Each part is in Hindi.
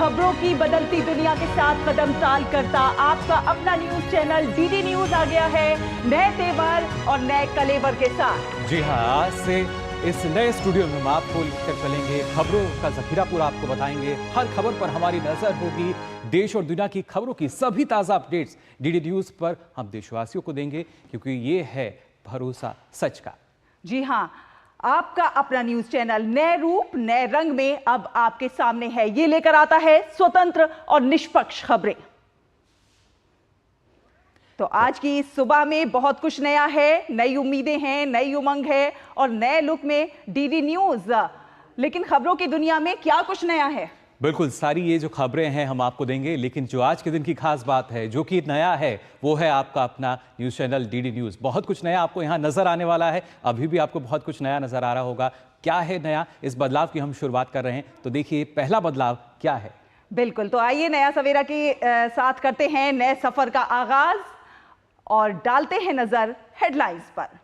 खबरों की बदलती दुनिया के साथ कदम ताल करता आपका अपना न्यूज चैनल डीडी न्यूज आ गया है नए तेवर और नए कलेवर के साथ। जी हाँ, आज से इस नए स्टूडियो में हम आपको लेकर चलेंगे, खबरों का जखीरा पूरा आपको बताएंगे। हर खबर पर हमारी नजर होगी। देश और दुनिया की खबरों की सभी ताजा अपडेट्स डीडी न्यूज पर हम देशवासियों को देंगे, क्योंकि ये है भरोसा सच का। जी हाँ, आपका अपना न्यूज चैनल नए रूप नए रंग में अब आपके सामने है। ये लेकर आता है स्वतंत्र और निष्पक्ष खबरें। तो आज की इस सुबह में बहुत कुछ नया है, नई उम्मीदें हैं, नई उमंग है और नए लुक में डीडी न्यूज। लेकिन खबरों की दुनिया में क्या कुछ नया है? बिल्कुल, सारी ये जो खबरें हैं हम आपको देंगे, लेकिन जो आज के दिन की खास बात है, जो कि नया है, वो है आपका अपना न्यूज़ चैनल डीडी न्यूज़। बहुत कुछ नया आपको यहाँ नजर आने वाला है। अभी भी आपको बहुत कुछ नया नजर आ रहा होगा। क्या है नया? इस बदलाव की हम शुरुआत कर रहे हैं, तो देखिए पहला बदलाव क्या है। बिल्कुल, तो आइए नया सवेरा के साथ करते हैं नए सफर का आगाज और डालते हैं नजर हेडलाइंस पर।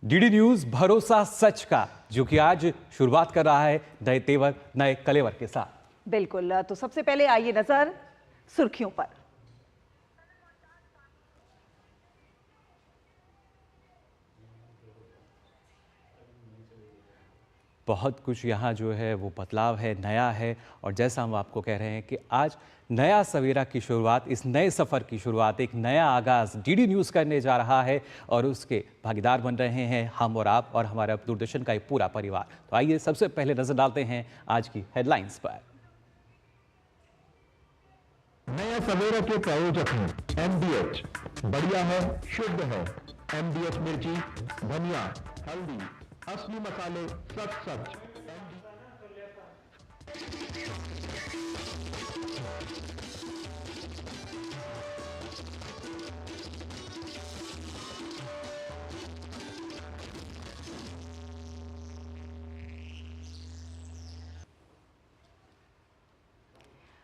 डीडी न्यूज़ भरोसा सच का, जो कि आज शुरुआत कर रहा है नए तेवर नए कलेवर के साथ। बिल्कुल, तो सबसे पहले आइए नजर सुर्खियों पर। बहुत कुछ यहाँ जो है वो बदलाव है, नया है। और जैसा हम आपको कह रहे हैं कि आज नया सवेरा की शुरुआत, इस नए सफ़र की शुरुआत, एक नया आगाज़ डीडी न्यूज़ करने जा रहा है और उसके भागीदार बन रहे हैं हम और आप और हमारा दूरदर्शन का एक पूरा परिवार। तो आइए सबसे पहले नजर डालते हैं आज की हेडलाइंस पर। नया सवेरा के प्रायोजक हैं MDH, बढ़िया है, शुद्ध है। MDH मिर्ची, धनिया, हल्दी, असली मसाले, सच सच।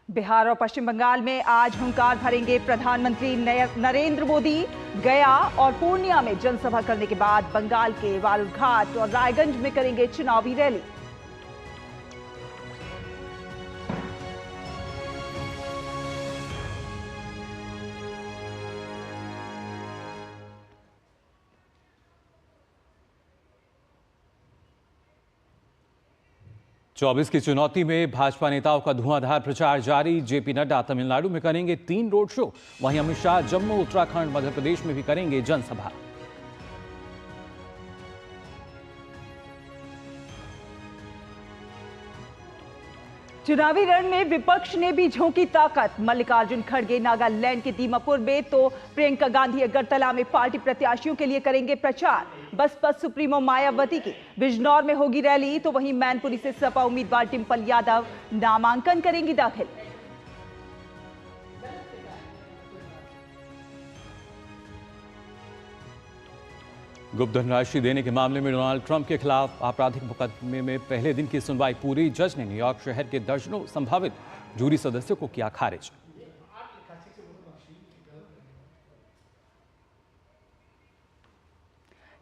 बिहार और पश्चिम बंगाल में आज हुंकार भरेंगे प्रधानमंत्री नरेंद्र मोदी। गया और पूर्णिया में जनसभा करने के बाद बंगाल के बालूरघाट और रायगंज में करेंगे चुनावी रैली। चौबीस की चुनौती में भाजपा नेताओं का धुआंधार प्रचार जारी। जेपी नड्डा तमिलनाडु में करेंगे 3 रोड शो। वहीं अमित शाह जम्मू, उत्तराखंड, मध्य प्रदेश में भी करेंगे जनसभा। चुनावी रण में विपक्ष ने भी झोंकी ताकत। मल्लिकार्जुन खड़गे नागालैंड के दीमापुर में तो प्रियंका गांधी अगरतला में पार्टी प्रत्याशियों के लिए करेंगे प्रचार। बसपा सुप्रीमो मायावती की बिजनौर में होगी रैली, तो वहीं मैनपुरी से सपा उम्मीदवार डिंपल यादव नामांकन करेंगी दाखिल। गुप्त धनराशि देने के मामले में डोनाल्ड ट्रंप के खिलाफ आपराधिक मुकदमे में पहले दिन की सुनवाई पूरी। जज ने न्यूयॉर्क शहर के दर्जनों संभावित जूरी सदस्यों को किया खारिज।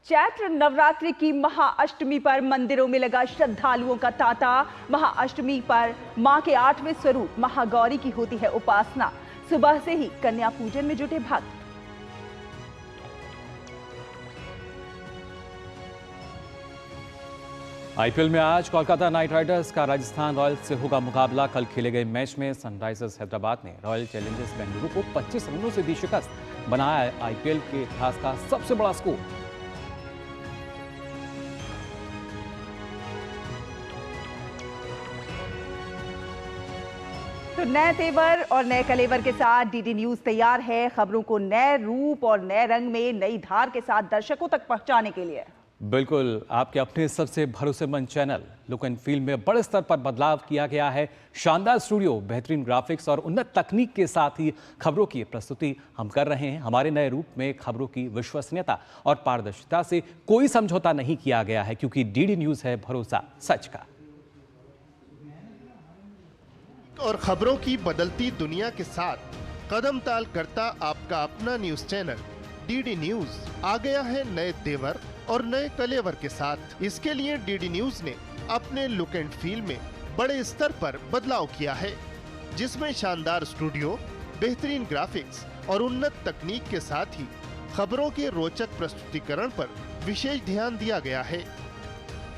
चैत्र नवरात्रि की महाअष्टमी पर मंदिरों में लगा श्रद्धालुओं का तांता। महाअष्टमी पर मां के 8वें स्वरूप महागौरी की होती है उपासना। सुबह से ही कन्या पूजन में जुटे भक्त। आईपीएल में आज कोलकाता नाइट राइडर्स का राजस्थान रॉयल्स से होगा मुकाबला। कल खेले गए मैच में सनराइजर्स हैदराबाद ने रॉयल चैलेंजर्स बेंगलुरु को 25 रनों से दी शिकस्त। बनाया आईपीएल के इतिहास का सबसे बड़ा स्कोर। तो नए तेवर और नए कलेवर के साथ डीडी न्यूज तैयार है खबरों को नए रूप और नए रंग में नई धार के साथ दर्शकों तक पहुंचाने के लिए। बिल्कुल, आपके अपने सबसे भरोसेमंद चैनल लुक एंड फील में बड़े स्तर पर बदलाव किया गया है। शानदार स्टूडियो, बेहतरीन ग्राफिक्स और उन्नत तकनीक के साथ ही खबरों की प्रस्तुति हम कर रहे हैं। हमारे नए रूप में खबरों की विश्वसनीयता और पारदर्शिता से कोई समझौता नहीं किया गया है, क्योंकि डीडी न्यूज है भरोसा सच का। और खबरों की बदलती दुनिया के साथ कदम ताल करता आपका अपना न्यूज चैनल डीडी न्यूज आ गया है नए तेवर और नए कलेवर के साथ। इसके लिए डीडी न्यूज ने अपने लुक एंड फील में बड़े स्तर पर बदलाव किया है, जिसमें शानदार स्टूडियो, बेहतरीन ग्राफिक्स और उन्नत तकनीक के साथ ही खबरों के रोचक प्रस्तुतिकरण पर विशेष ध्यान दिया गया है।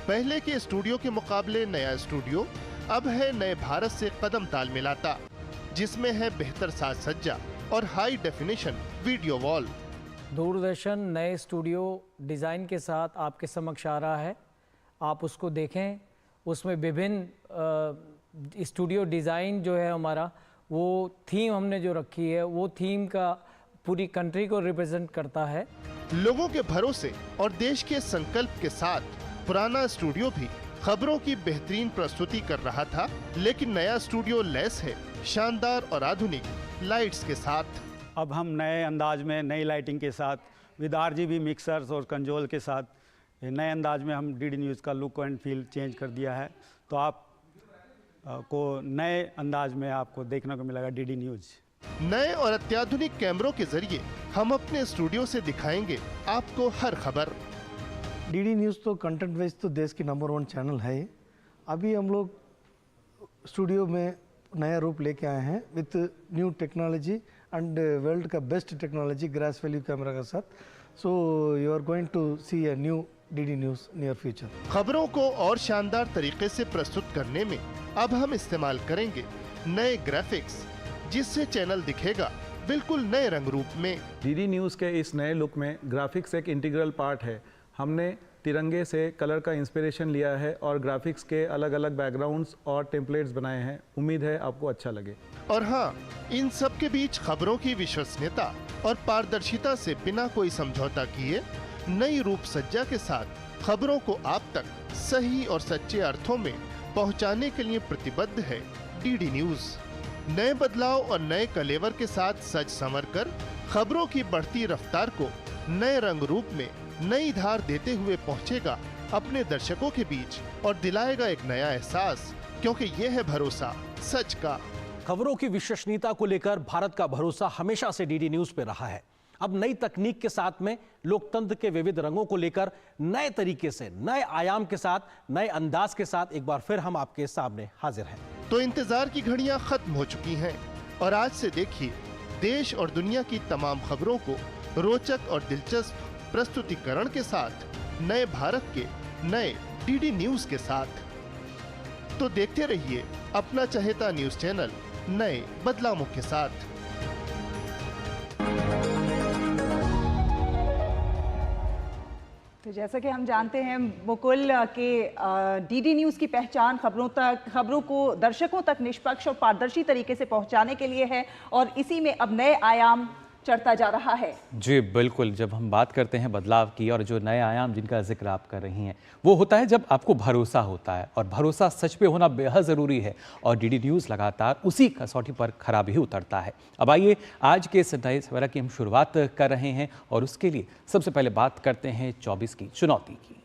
पहले के स्टूडियो के मुकाबले नया स्टूडियो अब है नए भारत से कदम ताल मिलाता, जिसमें है बेहतर साज सज्जा और high definition video wall. Doordarshan नए स्टूडियो डिज़ाइन के साथ आपके समक्ष आ रहा है, आप उसको देखें। उसमें विभिन्न स्टूडियो डिज़ाइन जो है हमारा, वो थीम हमने जो रखी है वो थीम का पूरी कंट्री को रिप्रेजेंट करता है। लोगों के भरोसे और देश के संकल्प के साथ पुराना स्टूडियो भी खबरों की बेहतरीन प्रस्तुति कर रहा था, लेकिन नया स्टूडियो लैस है शानदार और आधुनिक लाइट्स के साथ। अब हम नए अंदाज में नई लाइटिंग के साथ विद RGB मिक्सर्स और कंट्रोल के साथ नए अंदाज में हम डीडी न्यूज़ का लुक एंड फील चेंज कर दिया है। तो आप को नए अंदाज में आपको देखने को मिलेगा डीडी न्यूज़। नए और अत्याधुनिक कैमरों के जरिए हम अपने स्टूडियो से दिखाएंगे आपको हर खबर। डीडी न्यूज़ तो कंटेंट वाइज तो देश की नंबर 1 चैनल है। अभी हम लोग स्टूडियो में नया रूप लेके आए हैं with new technology and world का best technology gross value camera के साथ। So you are going to see a new DD news near future. खबरों को और शानदार तरीके से प्रस्तुत करने में अब हम इस्तेमाल करेंगे नए ग्राफिक्स, जिससे चैनल दिखेगा बिल्कुल नए रंग रूप में। डीडी न्यूज़ के इस नए लुक में ग्राफिक्स एक इंटीग्रल पार्ट है। हमने तिरंगे से कलर का इंस्पिरेशन लिया है और ग्राफिक्स के अलग अलग बैकग्राउंड्स और टेम्पलेट्स बनाए हैं। उम्मीद है आपको अच्छा लगे। और हाँ, इन सब के बीच खबरों की विश्वसनीयता और पारदर्शिता से बिना कोई समझौता किए नई रूप सज्जा के साथ खबरों को आप तक सही और सच्चे अर्थों में पहुंचाने के लिए प्रतिबद्ध है डीडी न्यूज़। नए बदलाव और नए कलेवर के साथ सज संवर कर खबरों की बढ़ती रफ्तार को नए रंग रूप में नई धार देते हुए पहुंचेगा अपने दर्शकों के बीच और दिलाएगा एक नया एहसास, क्योंकि ये है भरोसा सच का। खबरों की विश्वसनीयता को लेकर भारत का भरोसा हमेशा से डीडी न्यूज़ पे रहा है। अब नई तकनीक के साथ में लोकतंत्र के विविध रंगों को लेकर नए तरीके से, नए आयाम के साथ, नए अंदाज के साथ एक बार फिर हम आपके सामने हाजिर हैं। तो इंतजार की घड़ियां खत्म हो चुकी हैं और आज से देखिए देश और दुनिया की तमाम खबरों को रोचक और दिलचस्प प्रस्तुतिकरण के साथ नए भारत के नए डीडी न्यूज़ के साथ। तो देखते रहिए अपना चहेता न्यूज़ चैनल नए बदलावों के साथ। तो जैसा कि हम जानते हैं मुकुल के डीडी न्यूज़ की पहचान खबरों को दर्शकों तक निष्पक्ष और पारदर्शी तरीके से पहुंचाने के लिए है, और इसी में अब नए आयाम चढ़ता जा रहा है। जी बिल्कुल, जब हम बात करते हैं बदलाव की और जो नए आयाम जिनका जिक्र आप कर रही हैं, वो होता है जब आपको भरोसा होता है, और भरोसा सच पे होना बेहद ज़रूरी है, और डीडी न्यूज़ लगातार उसी कसौटी पर खरा भी उतरता है। अब आइए आज के इस नए सवेरा की हम शुरुआत कर रहे हैं, और उसके लिए सबसे पहले बात करते हैं 24 की चुनौती की।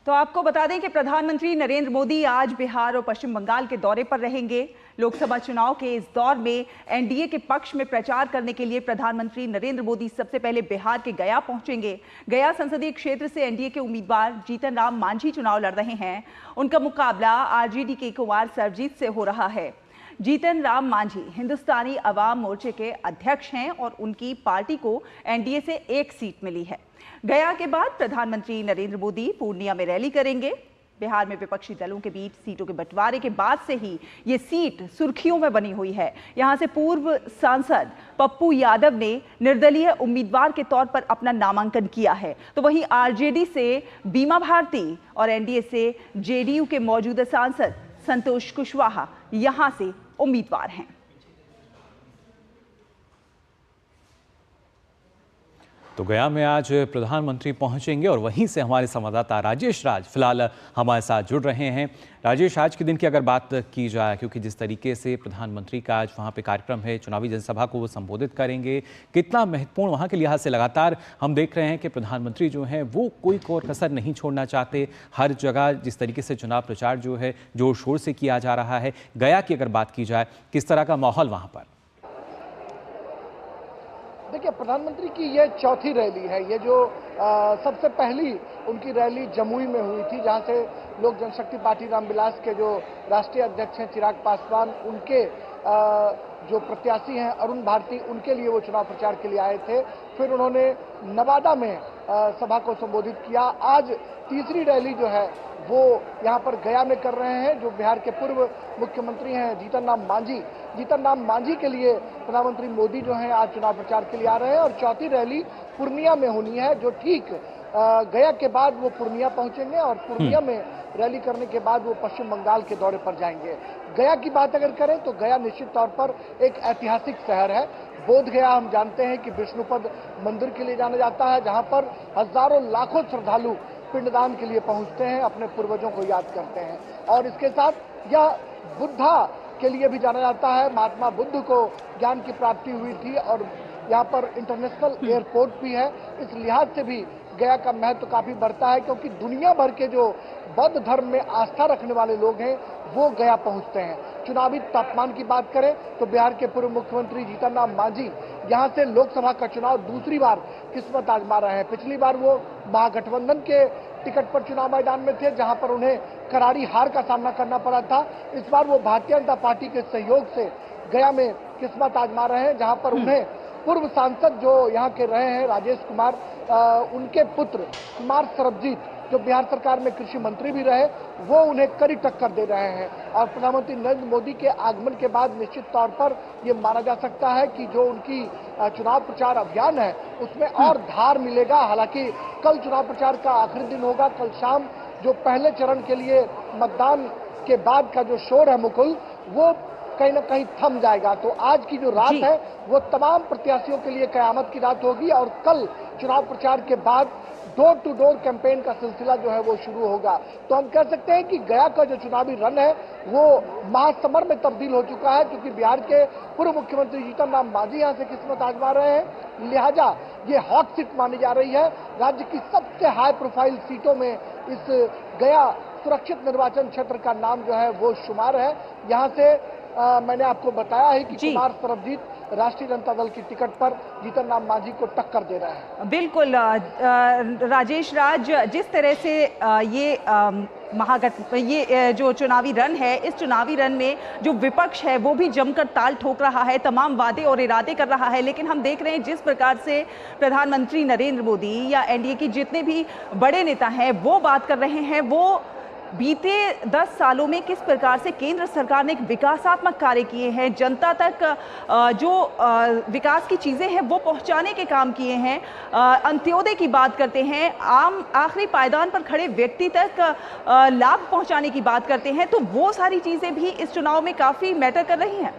तो आपको बता दें कि प्रधानमंत्री नरेंद्र मोदी आज बिहार और पश्चिम बंगाल के दौरे पर रहेंगे। लोकसभा चुनाव के इस दौर में एनडीए के पक्ष में प्रचार करने के लिए प्रधानमंत्री नरेंद्र मोदी सबसे पहले बिहार के गया पहुंचेंगे। गया संसदीय क्षेत्र से एनडीए के उम्मीदवार जीतन राम मांझी चुनाव लड़ रहे हैं। उनका मुकाबला आरजेडी के कुमार सर्वजीत से हो रहा है। जीतन राम मांझी हिंदुस्तानी अवाम मोर्चे के अध्यक्ष हैं और उनकी पार्टी को एनडीए से 1 सीट मिली है। गया के बाद प्रधानमंत्री नरेंद्र मोदी पूर्णिया में रैली करेंगे। बिहार में विपक्षी दलों के बीच सीटों के बंटवारे के बाद से ही ये सीट सुर्खियों में बनी हुई है। यहां से पूर्व सांसद पप्पू यादव ने निर्दलीय उम्मीदवार के तौर पर अपना नामांकन किया है, तो वहीं आरजेडी से बीमा भारती और एनडीए से जेडीयू के मौजूदा सांसद संतोष कुशवाहा यहां से उम्मीदवार हैं। तो गया में आज प्रधानमंत्री पहुंचेंगे और वहीं से हमारे संवाददाता राजेश राज फिलहाल हमारे साथ जुड़ रहे हैं। राजेश, आज के दिन की अगर बात की जाए, क्योंकि जिस तरीके से प्रधानमंत्री का आज वहां पे कार्यक्रम है, चुनावी जनसभा को वो संबोधित करेंगे, कितना महत्वपूर्ण वहां के लिहाज से लगातार हम देख रहे हैं कि प्रधानमंत्री जो हैं वो कोई कोर कसर नहीं छोड़ना चाहते। हर जगह जिस तरीके से चुनाव प्रचार जो है जोर शोर से किया जा रहा है, गया की अगर बात की जाए, किस तरह का माहौल वहां पर? देखिए, प्रधानमंत्री की ये चौथी रैली है। ये जो सबसे पहली उनकी रैली जमुई में हुई थी, जहां से लोक जनशक्ति पार्टी रामविलास के जो राष्ट्रीय अध्यक्ष हैं चिराग पासवान, उनके जो प्रत्याशी हैं अरुण भारती, उनके लिए वो चुनाव प्रचार के लिए आए थे। फिर उन्होंने नवादा में सभा को संबोधित किया। आज तीसरी रैली जो है वो यहाँ पर गया में कर रहे हैं। जो बिहार के पूर्व मुख्यमंत्री हैं जीतन राम मांझी के लिए प्रधानमंत्री मोदी जो हैं आज चुनाव प्रचार के लिए आ रहे हैं। और चौथी रैली पूर्णिया में होनी है, जो ठीक गया के बाद वो पूर्णिया पहुंचेंगे और पूर्णिया में रैली करने के बाद वो पश्चिम बंगाल के दौरे पर जाएंगे। गया की बात अगर करें तो गया निश्चित तौर पर एक ऐतिहासिक शहर है। बोध गया हम जानते हैं कि विष्णुपद मंदिर के लिए जाना जाता है, जहां पर हजारों लाखों श्रद्धालु पिंडदान के लिए पहुंचते हैं, अपने पूर्वजों को याद करते हैं। और इसके साथ यह बुद्धा के लिए भी जाना जाता है। महात्मा बुद्ध को ज्ञान की प्राप्ति हुई थी और यहाँ पर इंटरनेशनल एयरपोर्ट भी है। इस लिहाज से भी गया का महत्व काफी बढ़ता है, क्योंकि दुनिया भर के जो बौद्ध धर्म में आस्था रखने वाले लोग हैं वो गया पहुंचते हैं। चुनावी तापमान की बात करें तो बिहार के पूर्व मुख्यमंत्री जीतन राम मांझी यहां से लोकसभा का चुनाव दूसरी बार किस्मत आजमा रहे हैं। पिछली बार वो महागठबंधन के टिकट पर चुनाव मैदान में थे, जहां पर उन्हें करारी हार का सामना करना पड़ा था। इस बार वो भारतीय जनता पार्टी के सहयोग से गया में किस्मत आजमा रहे हैं, जहां पर उन्हें पूर्व सांसद जो यहाँ के रहे हैं राजेश कुमार, उनके पुत्र कुमार सरबजीत जो बिहार सरकार में कृषि मंत्री भी रहे, वो उन्हें कड़ी टक्कर दे रहे हैं। और प्रधानमंत्री नरेंद्र मोदी के आगमन के बाद निश्चित तौर पर ये माना जा सकता है कि जो उनकी चुनाव प्रचार अभियान है उसमें और धार मिलेगा। हालांकि कल चुनाव प्रचार का आखिरी दिन होगा। कल शाम जो पहले चरण के लिए मतदान के बाद का जो शोर है मुकुल, वो कहीं ना कहीं थम जाएगा। तो आज की जो रात है वो तमाम प्रत्याशियों के लिए कयामत की रात होगी और कल चुनाव प्रचार के बाद डोर टू डोर कैंपेन का सिलसिला जो है वो शुरू होगा। तो हम कह सकते हैं कि गया का जो चुनावी रन है वो महासमर में तब्दील हो चुका है, क्योंकि बिहार के पूर्व मुख्यमंत्री जीतन राम मांझी यहाँ से किस्मत आजमा रहे हैं। लिहाजा ये हॉट सीट मानी जा रही है। राज्य की सबसे हाई प्रोफाइल सीटों में इस गया सुरक्षित निर्वाचन क्षेत्र का नाम जो है वो शुमार है। यहाँ से मैंने आपको बताया है कि कुमार सरबजीत राष्ट्रीय जनता दल की टिकट पर जीतन राम मांझी को टक्कर दे रहे हैं। बिल्कुल राजेश राज, जिस तरह से ये जो चुनावी रन है, इस चुनावी रन में जो विपक्ष है वो भी जमकर ताल ठोक रहा है, तमाम वादे और इरादे कर रहा है, लेकिन हम देख रहे हैं जिस प्रकार से प्रधानमंत्री नरेंद्र मोदी या एनडीए के जितने भी बड़े नेता हैं वो बात कर रहे हैं, वो बीते 10 सालों में किस प्रकार से केंद्र सरकार ने एक विकासात्मक कार्य किए हैं, जनता तक जो विकास की चीज़ें हैं वो पहुंचाने के काम किए हैं। अंत्योदय की बात करते हैं, आम आखिरी पायदान पर खड़े व्यक्ति तक लाभ पहुंचाने की बात करते हैं, तो वो सारी चीज़ें भी इस चुनाव में काफ़ी मैटर कर रही हैं।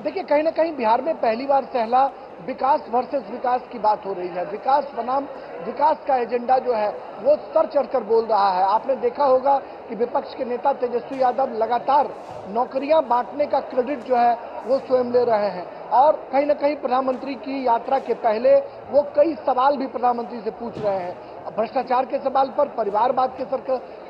देखिए, कहीं ना कहीं बिहार में पहली बार सहला विकास वर्सेस विकास की बात हो रही है। विकास बनाम विकास का एजेंडा जो है वो सर चढ़कर बोल रहा है। आपने देखा होगा कि विपक्ष के नेता तेजस्वी यादव लगातार नौकरियां बांटने का क्रेडिट जो है वो स्वयं ले रहे हैं और कहीं ना कहीं प्रधानमंत्री की यात्रा के पहले वो कई सवाल भी प्रधानमंत्री से पूछ रहे हैं। भ्रष्टाचार के सवाल पर, परिवारवाद के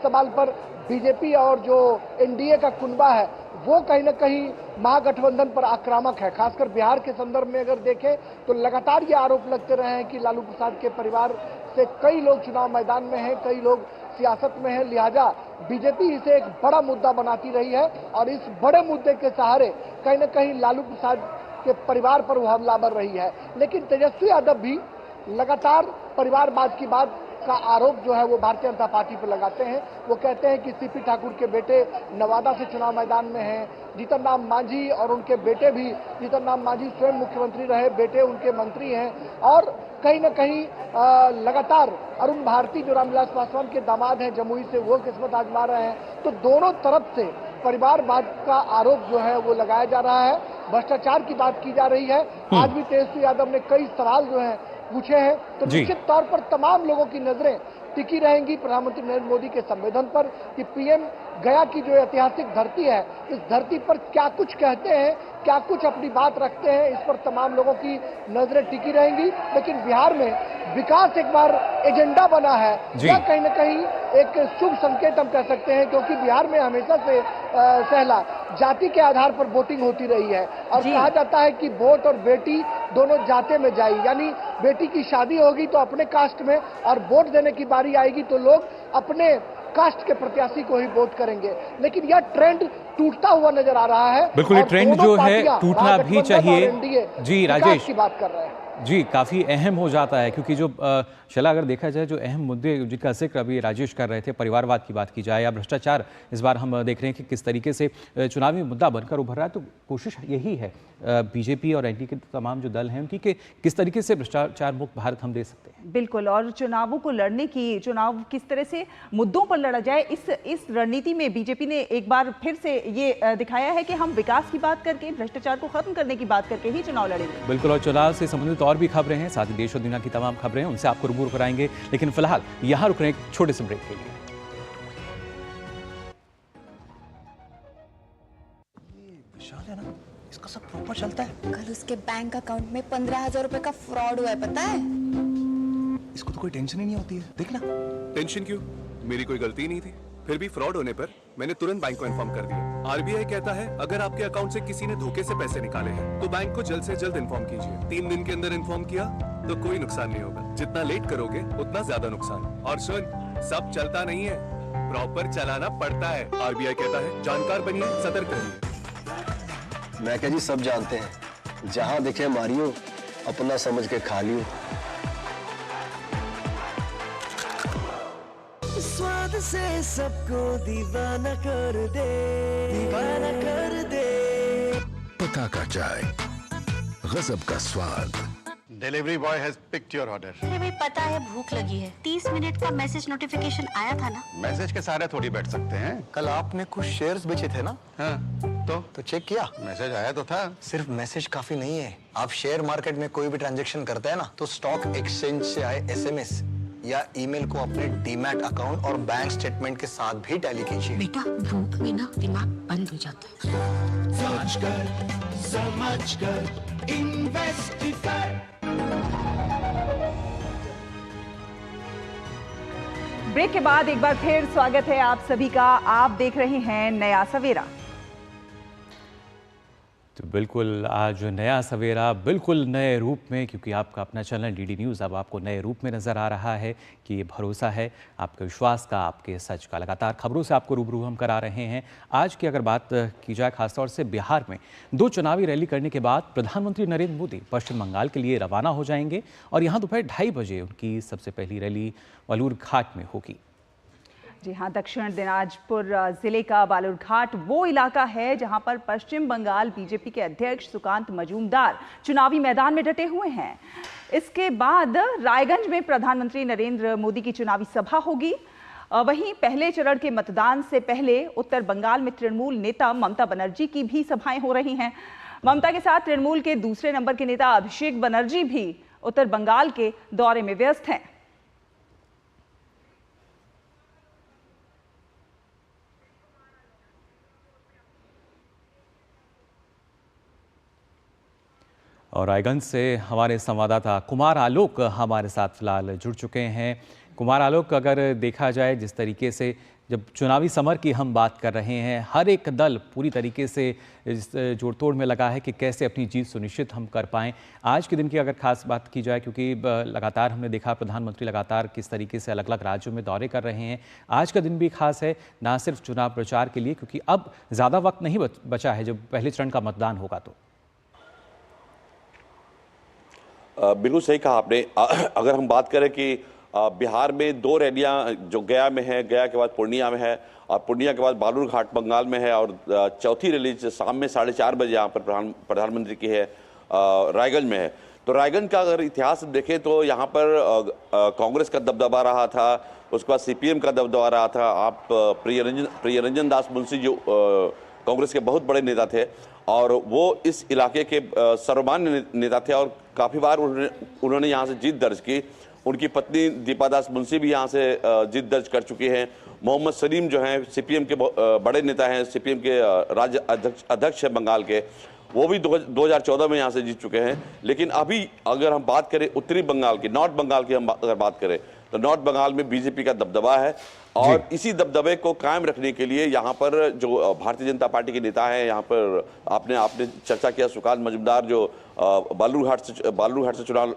सवाल पर, बीजेपी और जो एनडीए का कुनबा है वो कहीं ना कहीं महागठबंधन पर आक्रामक है। खासकर बिहार के संदर्भ में अगर देखें तो लगातार ये आरोप लगते रहे हैं कि लालू प्रसाद के परिवार से कई लोग चुनाव मैदान में हैं, कई लोग सियासत में हैं। लिहाजा बीजेपी इसे एक बड़ा मुद्दा बनाती रही है और इस बड़े मुद्दे के सहारे कहीं ना कहीं लालू प्रसाद के परिवार पर वो हमलावर रही है। लेकिन तेजस्वी यादव भी लगातार परिवारवाद की बात का आरोप जो है वो भारतीय जनता पार्टी पर लगाते हैं। वो कहते हैं कि सीपी ठाकुर के बेटे नवादा से चुनाव मैदान में हैं, जीतन राम मांझी और उनके बेटे भी, जीतन राम मांझी स्वयं मुख्यमंत्री रहे, बेटे उनके मंत्री हैं, और कहीं न कहीं लगातार अरुण भारती जो रामविलास पासवान के दामाद हैं जमुई से, वो किस्मत आजमा रहे हैं। तो दोनों तरफ से परिवारवाद का आरोप जो है वो लगाया जा रहा है, भ्रष्टाचार की बात की जा रही है। आज भी तेजस्वी यादव ने कई सवाल जो हैं पूछे हैं, तो निश्चित तौर पर तमाम लोगों की नजरें टिकी रहेंगी प्रधानमंत्री नरेंद्र मोदी के संबोधन पर कि पीएम गया की जो ऐतिहासिक धरती है, इस धरती पर क्या कुछ कहते हैं, क्या कुछ अपनी बात रखते हैं, इस पर तमाम लोगों की नजरें टिकी रहेंगी। लेकिन बिहार में विकास एक बार एजेंडा बना है, यह कहीं न कहीं एक शुभ संकेत हम कह सकते हैं, क्योंकि बिहार में हमेशा से सहला जाति के आधार पर वोटिंग होती रही है और कहा जाता है कि वोट और बेटी दोनों जाते में जाई, यानी बेटी की शादी होगी तो अपने कास्ट में और वोट देने की बारी आएगी तो लोग अपने कास्ट के प्रत्याशी को ही वोट करेंगे। लेकिन यह ट्रेंड टूटता हुआ नजर आ रहा है। बिल्कुल, ये ट्रेंड जो है टूटना भी चाहिए। जी राजेश की बात कर रहे हैं जी, काफ़ी अहम हो जाता है, क्योंकि जो चला अगर देखा जाए जो अहम मुद्दे जिनका जिक्र अभी राजेश कर रहे थे, परिवारवाद की बात की जाए या भ्रष्टाचार, इस बार हम देख रहे हैं कि किस तरीके से चुनावी मुद्दा बनकर उभर रहा है। तो कोशिश यही है बीजेपी और एनडीए के तमाम जो दल हैं उनकी कि किस तरीके से भ्रष्टाचार मुक्त भारत हम दे सकते हैं। बिल्कुल, और चुनावों को लड़ने की, चुनाव किस तरह से मुद्दों पर लड़ा जाए, इस रणनीति में बीजेपी ने एक बार फिर से ये दिखाया है कि हम विकास की बात करके, भ्रष्टाचार को खत्म करने की बात करके ही चुनाव लड़ेंगे। बिल्कुल, और चुनाव से संबंधित और भी खबरें हैं, साथ ही देश और दुनिया की तमाम खबरें हैं, उनसे आपको रूबरू कराएंगे। लेकिन फिलहाल यहां रुक रहे हैं एक छोटे से ब्रेक के लिए। विशाल है ना, इसका सब प्रॉपर चलता है। कल उसके बैंक अकाउंट में 15,000 रुपए का फ्रॉड हुआ है, पता है? इसको तो कोई टेंशन ही नहीं होती है, देखना। टेंशन क्यों? मेरी कोई गलती नहीं थी। फिर भी फ्रॉड होने पर मैंने तुरंत बैंक को इन्फॉर्म कर दिया। आरबीआई कहता है अगर आपके अकाउंट से किसी ने धोखे से पैसे निकाले हैं तो बैंक को जल्द से जल्द इन्फॉर्म कीजिए। 3 दिन के अंदर इन्फॉर्म किया तो कोई नुकसान नहीं होगा। जितना लेट करोगे उतना ज्यादा नुकसान। और सुन, सब चलता नहीं है, प्रॉपर चलाना पड़ता है। आरबीआई कहता है जानकार बनिए, सतर्क रहिए। मैं क्या जी, सब जानते हैं, जहां दिखे मारियो, अपना समझ के खा लियो। स्वाद से सबको दीवाना कर दे, दीवाना कर दे। पता का चाय, गजब का स्वाद। Delivery boy has picked your order. अरे भाई, पता है भूख लगी है। 30 मिनट का मैसेज नोटिफिकेशन आया था ना। मैसेज के सारे थोड़ी बैठ सकते हैं। कल आपने कुछ शेयर्स बेचे थे ना? हाँ, तो चेक किया? मैसेज आया तो था। सिर्फ मैसेज काफी नहीं है। आप शेयर मार्केट में कोई भी ट्रांजैक्शन करते हैं ना, तो स्टॉक एक्सचेंज से आए एसएमएस या ईमेल को अपने डीमैट अकाउंट और बैंक स्टेटमेंट के साथ भी टैली कीजिए। बेटा, भूख में ना दिमाग बंद हो जाता है। समझ कर इन्वेस्ट कर। ब्रेक के बाद एक बार फिर स्वागत है आप सभी का। आप देख रहे हैं नया सवेरा। तो बिल्कुल आज नया सवेरा बिल्कुल नए रूप में, क्योंकि आपका अपना चैनल डीडी न्यूज़ अब आपको नए रूप में नज़र आ रहा है कि ये भरोसा है आपके विश्वास का, आपके सच का। लगातार खबरों से आपको रूबरू हम करा रहे हैं। आज की अगर बात की जाए खासतौर से बिहार में 2 चुनावी रैली करने के बाद प्रधानमंत्री नरेंद्र मोदी पश्चिम बंगाल के लिए रवाना हो जाएंगे और यहाँ दोपहर 2:30 बजे उनकी सबसे पहली रैली बालूर घाट में होगी। जी हाँ, दक्षिण दिनाजपुर जिले का बालूर घाट वो इलाका है जहां पर पश्चिम बंगाल बीजेपी के अध्यक्ष सुकांत मजूमदार चुनावी मैदान में डटे हुए हैं। इसके बाद रायगंज में प्रधानमंत्री नरेंद्र मोदी की चुनावी सभा होगी। वहीं पहले चरण के मतदान से पहले उत्तर बंगाल में तृणमूल नेता ममता बनर्जी की भी सभाएं हो रही हैं। ममता के साथ तृणमूल के दूसरे नंबर के नेता अभिषेक बनर्जी भी उत्तर बंगाल के दौरे में व्यस्त हैं। और रायगंज से हमारे संवाददाता कुमार आलोक हमारे साथ फिलहाल जुड़ चुके हैं। कुमार आलोक, अगर देखा जाए जिस तरीके से जब चुनावी समर की हम बात कर रहे हैं, हर एक दल पूरी तरीके से इस जोड़ तोड़ में लगा है कि कैसे अपनी जीत सुनिश्चित हम कर पाएं। आज के दिन की अगर खास बात की जाए, क्योंकि लगातार हमने देखा प्रधानमंत्री लगातार किस तरीके से अलग अलग राज्यों में दौरे कर रहे हैं, आज का दिन भी खास है ना सिर्फ चुनाव प्रचार के लिए, क्योंकि अब ज़्यादा वक्त नहीं बचा है जब पहले चरण का मतदान होगा। तो बिल्कुल सही कहा आपने। अगर हम बात करें कि बिहार में 2 रैलियां जो गया में है, गया के बाद पूर्णिया में है और पूर्णिया के बाद बालूरघाट बंगाल में है और चौथी रैली शाम में 4:30 बजे यहाँ पर प्रधानमंत्री की है रायगंज में है। तो रायगंज का अगर इतिहास देखें तो यहाँ पर कांग्रेस का दबदबा रहा था, उसके बाद सीपीएम का दबदबा रहा था। आप प्रियरंजन दास मुंशी जो कांग्रेस के बहुत बड़े नेता थे और वो इस इलाके के सर्वमान्य नेता थे और काफ़ी बार उन्होंने यहाँ से जीत दर्ज की। उनकी पत्नी दीपा दास मुंशी भी यहाँ से जीत दर्ज कर चुकी हैं। मोहम्मद सलीम जो हैं सीपीएम के बड़े नेता हैं, सीपीएम के राज्य अध्यक्ष हैं बंगाल के, वो भी 2014 में यहाँ से जीत चुके हैं। लेकिन अभी अगर हम बात करें उत्तरी बंगाल की, नॉर्थ बंगाल की हम अगर बात करें तो नॉर्थ बंगाल में बीजेपी का दबदबा है और इसी दबदबे को कायम रखने के लिए यहाँ पर जो भारतीय जनता पार्टी के नेता हैं, यहाँ पर आपने चर्चा किया सुकांत मजूमदार जो बालूरघाट से चुनाव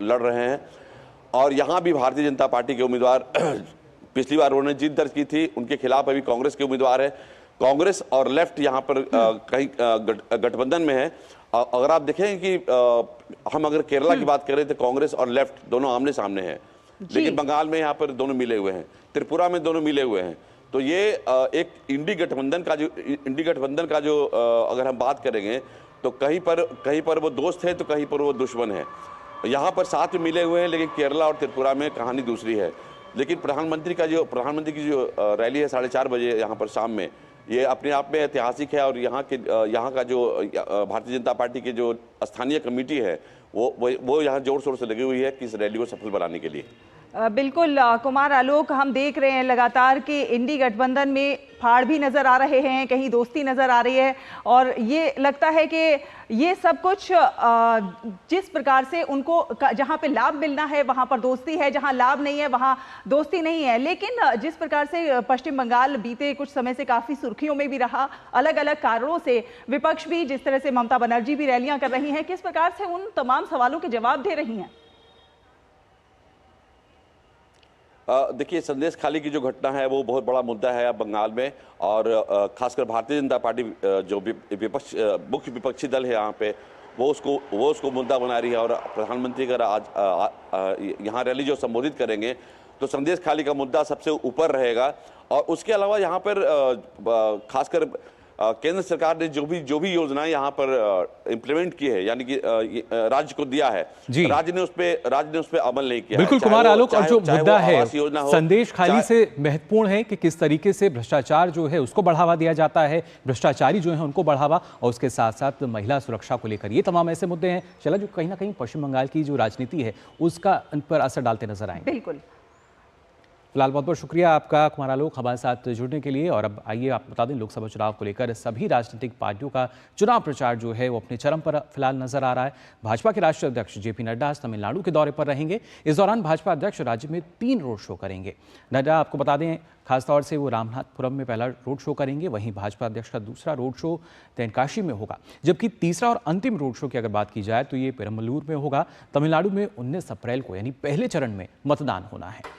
लड़ रहे हैं और यहाँ भी भारतीय जनता पार्टी के उम्मीदवार पिछली बार उन्होंने जीत दर्ज की थी, उनके खिलाफ अभी कांग्रेस के उम्मीदवार है। कांग्रेस और लेफ्ट यहाँ पर कहीं गठबंधन में है। अगर आप देखें कि हम अगर केरला की बात करें तो कांग्रेस और लेफ्ट दोनों आमने सामने हैं, लेकिन बंगाल में यहाँ पर दोनों मिले हुए हैं, त्रिपुरा में दोनों मिले हुए हैं। तो ये एक इंडी गठबंधन का जो अगर हम बात करेंगे तो कहीं पर वो दोस्त है तो कहीं पर वो दुश्मन है। यहाँ पर साथ में मिले हुए हैं, लेकिन केरला और त्रिपुरा में कहानी दूसरी है। लेकिन प्रधानमंत्री की जो रैली है 4:30 बजे यहाँ पर शाम में, ये अपने आप में ऐतिहासिक है और यहाँ का जो भारतीय जनता पार्टी की जो स्थानीय कमेटी है वो यहाँ जोर शोर से लगी हुई है कि इस रैली को सफल बनाने के लिए। बिल्कुल कुमार आलोक, हम देख रहे हैं लगातार कि इंडी गठबंधन में फाड़ भी नजर आ रहे हैं, कहीं दोस्ती नजर आ रही है और ये लगता है कि ये सब कुछ जिस प्रकार से उनको जहां पे लाभ मिलना है वहां पर दोस्ती है, जहां लाभ नहीं है वहां दोस्ती नहीं है। लेकिन जिस प्रकार से पश्चिम बंगाल बीते कुछ समय से काफी सुर्खियों में भी रहा, अलग अलग कारणों से विपक्ष भी, जिस तरह से ममता बनर्जी भी रैलियां कर रही हैं, किस प्रकार से उन तमाम सवालों के जवाब दे रही हैं? देखिए, संदेश खाली की जो घटना है वो बहुत बड़ा मुद्दा है बंगाल में और खासकर भारतीय जनता पार्टी जो मुख्य विपक्षी दल है यहाँ पे वो उसको मुद्दा बना रही है और प्रधानमंत्री अगर आज यहाँ रैली जो संबोधित करेंगे तो संदेश खाली का मुद्दा सबसे ऊपर रहेगा। और उसके अलावा यहाँ पर खासकर केंद्र सरकार ने जो भी योजनाएं यहाँ पर इम्प्लीमेंट की है, यानी कि राज्य को दिया है, राज्य ने उस पे अमल नहीं किया। बिल्कुल कुमार आलोक, और जो मुद्दा है संदेश खाली से महत्वपूर्ण है कि किस तरीके से भ्रष्टाचार जो है उसको बढ़ावा दिया जाता है, भ्रष्टाचारी जो है उनको बढ़ावा, और उसके साथ साथ महिला सुरक्षा को लेकर ये तमाम ऐसे मुद्दे हैं चला जो कहीं ना कहीं पश्चिम बंगाल की जो राजनीति है उसका उन पर असर डालते नजर आएंगे। बिल्कुल, फिलहाल बहुत बहुत शुक्रिया आपका कुमार आलोक हमारे साथ जुड़ने के लिए। और अब आइए आप बता दें, लोकसभा चुनाव को लेकर सभी राजनीतिक पार्टियों का चुनाव प्रचार जो है वो अपने चरम पर फिलहाल नजर आ रहा है। भाजपा के राष्ट्रीय अध्यक्ष जेपी नड्डा आज तमिलनाडु के दौरे पर रहेंगे। इस दौरान भाजपा अध्यक्ष राज्य में 3 रोड शो करेंगे। नड्डा, आपको बता दें, खासतौर से वो रामनाथपुरम में पहला रोड शो करेंगे, वहीं भाजपा अध्यक्ष का दूसरा रोड शो तेनकाशी में होगा, जबकि तीसरा और अंतिम रोड शो की अगर बात की जाए तो ये पेरम्बलूर में होगा। तमिलनाडु में 19 अप्रैल को यानी पहले चरण में मतदान होना है।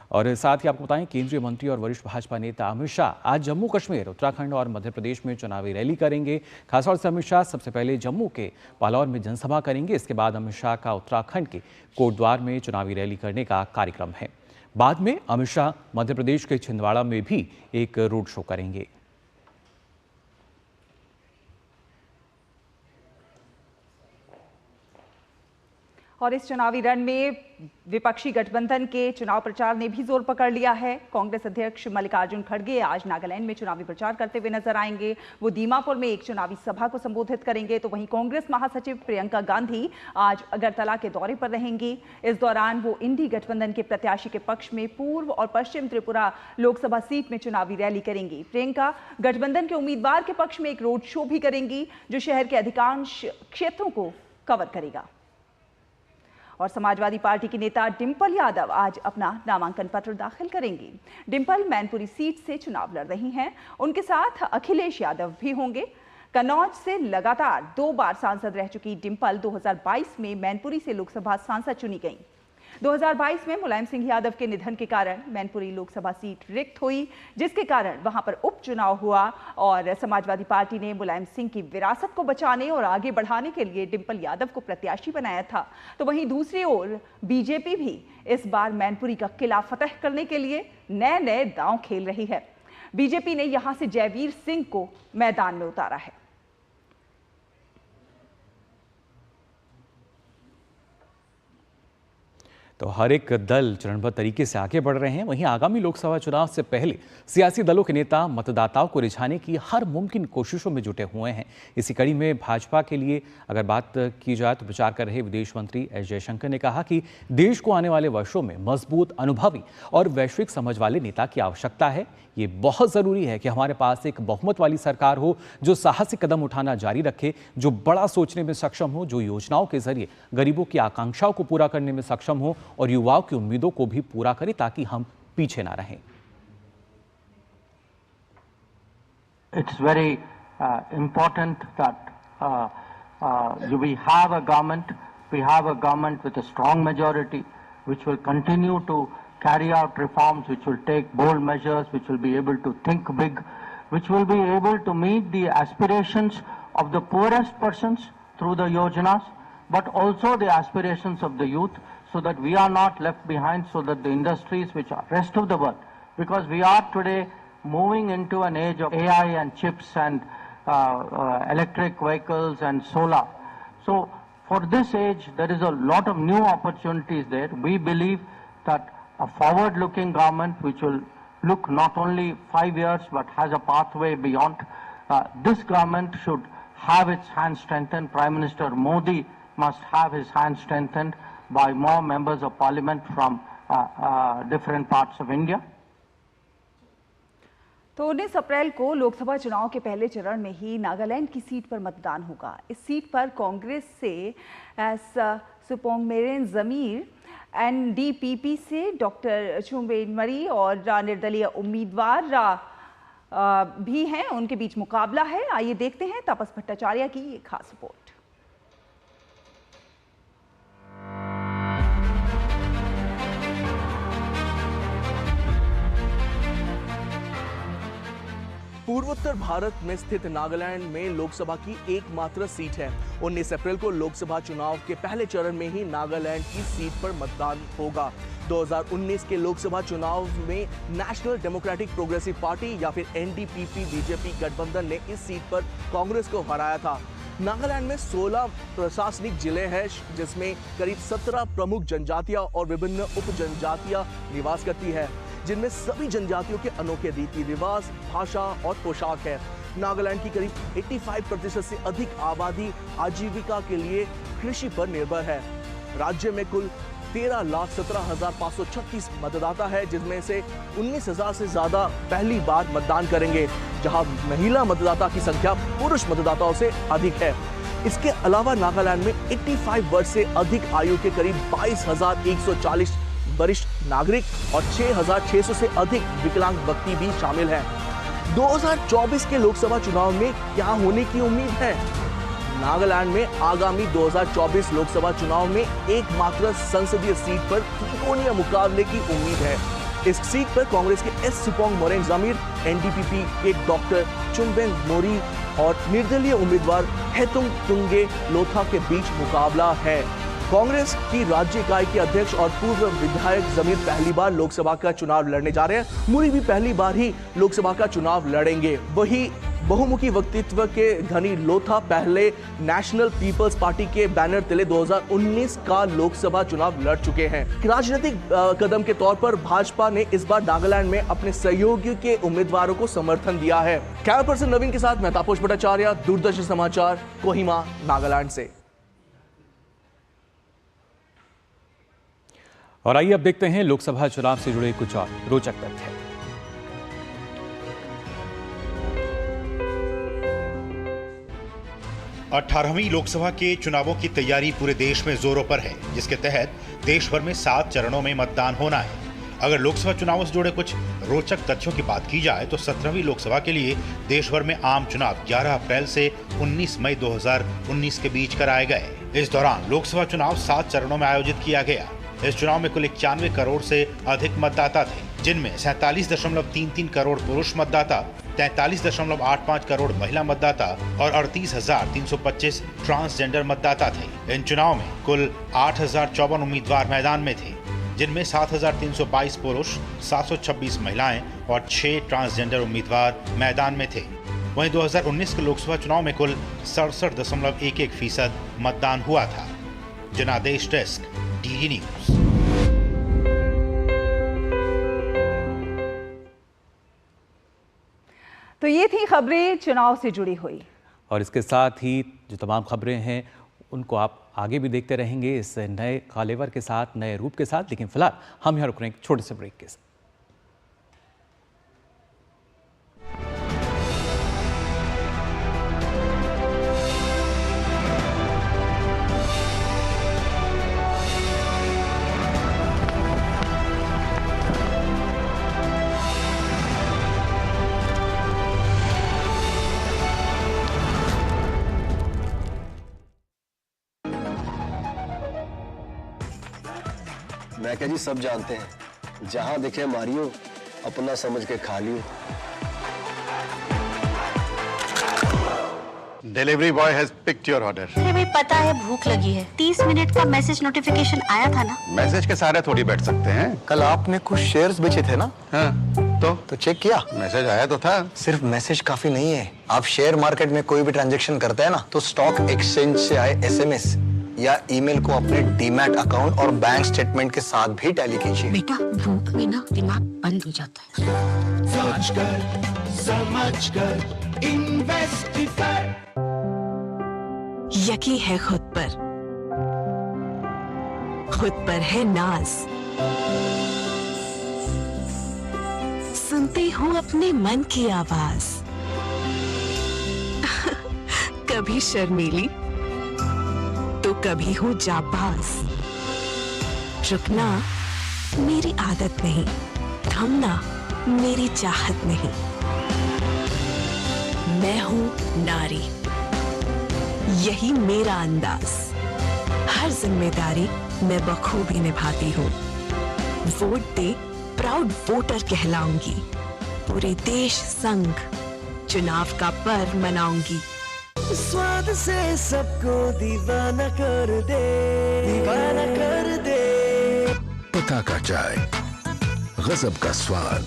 और साथ ही आपको बताएं, केंद्रीय मंत्री और वरिष्ठ भाजपा नेता अमित शाह आज जम्मू कश्मीर, उत्तराखंड और मध्य प्रदेश में चुनावी रैली करेंगे। खासतौर से अमित शाह सबसे पहले जम्मू के पालौर में जनसभा करेंगे। इसके बाद अमित शाह का उत्तराखंड के कोटद्वार में चुनावी रैली करने का कार्यक्रम है। बाद में अमित शाह मध्य प्रदेश के छिंदवाड़ा में भी एक रोड शो करेंगे। और इस चुनावी रण में विपक्षी गठबंधन के चुनाव प्रचार ने भी जोर पकड़ लिया है। कांग्रेस अध्यक्ष मल्लिकार्जुन खड़गे आज नागालैंड में चुनावी प्रचार करते हुए नजर आएंगे। वो दीमापुर में एक चुनावी सभा को संबोधित करेंगे। तो वहीं कांग्रेस महासचिव प्रियंका गांधी आज अगरतला के दौरे पर रहेंगी। इस दौरान वो इंडी गठबंधन के प्रत्याशी के पक्ष में पूर्व और पश्चिम त्रिपुरा लोकसभा सीट में चुनावी रैली करेंगी। प्रियंका गठबंधन के उम्मीदवार के पक्ष में एक रोड शो भी करेंगी, जो शहर के अधिकांश क्षेत्रों को कवर करेगा। और समाजवादी पार्टी की नेता डिंपल यादव आज अपना नामांकन पत्र दाखिल करेंगी। डिंपल मैनपुरी सीट से चुनाव लड़ रही हैं। उनके साथ अखिलेश यादव भी होंगे। कन्नौज से लगातार 2 बार सांसद रह चुकी डिंपल 2022 में मैनपुरी से लोकसभा सांसद चुनी गई। 2022 में मुलायम सिंह यादव के निधन के कारण मैनपुरी लोकसभा सीट रिक्त हुई, जिसके कारण वहां पर उपचुनाव हुआ और समाजवादी पार्टी ने मुलायम सिंह की विरासत को बचाने और आगे बढ़ाने के लिए डिंपल यादव को प्रत्याशी बनाया था। तो वहीं दूसरी ओर बीजेपी भी इस बार मैनपुरी का किला फतह करने के लिए नए नए दांव खेल रही है। बीजेपी ने यहां से जयवीर सिंह को मैदान में उतारा है। तो हर एक दल चरणबद्ध तरीके से आगे बढ़ रहे हैं। वहीं आगामी लोकसभा चुनाव से पहले सियासी दलों के नेता मतदाताओं को रिझाने की हर मुमकिन कोशिशों में जुटे हुए हैं। इसी कड़ी में भाजपा के लिए अगर बात की जाए तो प्रचार कर रहे विदेश मंत्री एस जयशंकर ने कहा कि देश को आने वाले वर्षों में मजबूत, अनुभवी और वैश्विक समझ वाले नेता की आवश्यकता है। ये बहुत ज़रूरी है कि हमारे पास एक बहुमत वाली सरकार हो जो साहसिक कदम उठाना जारी रखे, जो बड़ा सोचने में सक्षम हो, जो योजनाओं के जरिए गरीबों की आकांक्षाओं को पूरा करने में सक्षम हो और युवाओं की उम्मीदों को भी पूरा करे, ताकि हम पीछे ना रहें। It's very important that we have a government with a strong majority which will continue to carry out reforms, which will take bold measures, which will be able to think big, which will be able to meet the aspirations of the poorest persons through the yojanas, but also the aspirations of the youth, so that we are not left behind, so that the industries which are rest of the world, because we are today moving into an age of AI and chips and electric vehicles and solar. So for this age, there is a lot of new opportunities there. We believe that a forward-looking government which will look not only 5 years but has a pathway beyond, this government should have its hands strengthened. Prime Minister Modi must have his hands strengthened by more members of parliament from different parts of India. तो 19 अप्रैल को लोकसभा चुनाव के पहले चरण में ही नागालैंड की सीट पर मतदान होगा। इस सीट पर कांग्रेस से सुपोंगमेरेन जमीर, एनडीपीपी से डॉक्टर चुम्बेन मरी और निर्दलीय उम्मीदवार भी हैं, उनके बीच मुकाबला है। आइए देखते हैं तापस भट्टाचार्य की ये खास रिपोर्ट। पूर्वोत्तर भारत में स्थित नागालैंड में लोकसभा की एकमात्र सीट है। 19 अप्रैल को लोकसभा चुनाव के पहले चरण में ही नागालैंड की सीट पर मतदान होगा। 2019 के लोकसभा चुनाव में नेशनल डेमोक्रेटिक प्रोग्रेसिव पार्टी या फिर एनडीपीपी बीजेपी गठबंधन ने इस सीट पर कांग्रेस को हराया था। नागालैंड में 16 प्रशासनिक जिले हैं, जिसमें करीब 17 प्रमुख जनजातियां और विभिन्न उप जनजातियां निवास करती है, जिनमें सभी जनजातियों के अनोखे रीति रिवाज, भाषा और पोशाक है। नागालैंड की करीब 85% से अधिक आबादी आजीविका के लिए कृषि पर निर्भर है। राज्य में कुल 13,17,536 मतदाता है, जिसमें से 19,000 से ज्यादा पहली बार मतदान करेंगे, जहां महिला मतदाता की संख्या पुरुष मतदाताओं से अधिक है। इसके अलावा नागालैंड में 85 वर्ष से अधिक आयु के करीब 22,140 वरिष्ठ नागरिक और 6,600 से अधिक विकलांग व्यक्ति भी शामिल हैं। 2024 के लोकसभा चुनाव में क्या होने की उम्मीद है? नागालैंड में आगामी 2024 लोकसभा चुनाव में एकमात्र संसदीय सीट पर त्रिकोणीय मुकाबले की उम्मीद है। इस सीट पर कांग्रेस के एस सुपोंगमेरेन जमीर, एनडीपीपी के डॉक्टर चुम्बेन मोरी और निर्दलीय उम्मीदवार हेतुंग तुंगे लोथा के बीच मुकाबला है। कांग्रेस की राज्य इकाई के अध्यक्ष और पूर्व विधायक जमीर पहली बार लोकसभा का चुनाव लड़ने जा रहे हैं। मुरी भी पहली बार ही लोकसभा का चुनाव लड़ेंगे। वही बहुमुखी व्यक्तित्व के धनी लोथा पहले नेशनल पीपल्स पार्टी के बैनर तले 2019 का लोकसभा चुनाव लड़ चुके हैं। राजनीतिक कदम के तौर पर भाजपा ने इस बार नागालैंड में अपने सहयोगी के उम्मीदवारों को समर्थन दिया है। कैमरा पर्सन नवीन के साथ मैं तापस भट्टाचार्य, दूरदर्शन समाचार, कोहिमा, नागालैंड से। और आइए अब देखते हैं लोकसभा चुनाव से जुड़े कुछ और रोचक तथ्य। अठारहवीं लोकसभा के चुनावों की तैयारी पूरे देश में जोरों पर है, जिसके तहत देश भर में 7 चरणों में मतदान होना है। अगर लोकसभा चुनावों से जुड़े कुछ रोचक तथ्यों की बात की जाए तो 17वीं लोकसभा के लिए देश भर में आम चुनाव 11 अप्रैल से 19 मई 2019 के बीच कराए गए। इस दौरान लोकसभा चुनाव 7 चरणों में आयोजित किया गया। इस चुनाव में कुल 91 करोड़ से अधिक मतदाता थे, जिनमें 47.33 करोड़ पुरुष मतदाता, 43.85 करोड़ महिला मतदाता और 38,325 ट्रांसजेंडर मतदाता थे। इन चुनाव में कुल 8,054 उम्मीदवार मैदान में थे, जिनमें 7,322 पुरुष, 726 महिलाएं और 6 ट्रांसजेंडर उम्मीदवार मैदान में थे। वहीं 2019 के लोकसभा चुनाव में कुल 67.11% मतदान हुआ था। जनादेश डेस्क, डीडी न्यूज। तो ये थी खबरें चुनाव से जुड़ी हुई, और इसके साथ ही जो तमाम खबरें हैं उनको आप आगे भी देखते रहेंगे इस नए कालेवर के साथ, नए रूप के साथ। लेकिन फिलहाल हम यहाँ रुक रहे हैं छोटे से ब्रेक के साथ। मैं क्या जी सब जानते हैं, जहां दिखे मारियो, अपना समझ के खा लियो। Delivery boy has picked your order. अरे भाई पता है भूख लगी है, 30 मिनट का मैसेज नोटिफिकेशन आया था ना। मैसेज के सहारे थोड़ी बैठ सकते हैं। कल आपने कुछ शेयर्स बेचे थे ना? हाँ, तो चेक किया? मैसेज आया तो था। सिर्फ मैसेज काफी नहीं है। आप शेयर मार्केट में कोई भी ट्रांजैक्शन करते हैं ना, तो स्टॉक एक्सचेंज से आए एसएमएस या ईमेल को अपने डीमैट अकाउंट और बैंक स्टेटमेंट के साथ भी टैली कीजिए। बेटा भूख में ना दिमाग बंद हो जाता है। समझकर इन्वेस्ट कर। यकीन है खुद पर है नाज। सुनते हो अपने मन की आवाज। कभी शर्मीली तो कभी हूँ जाबाज। रुकना मेरी आदत नहीं, थमना मेरी चाहत नहीं। मैं हूँ नारी, यही मेरा अंदाज। हर जिम्मेदारी मैं बखूबी निभाती हूँ। वोट दे प्राउड वोटर कहलाऊंगी। पूरे देश संग चुनाव का पर्व मनाऊंगी। स्वाद से सबको दीवाना कर दे, दीवाना कर दे। पताका चाय, गजब का स्वाद।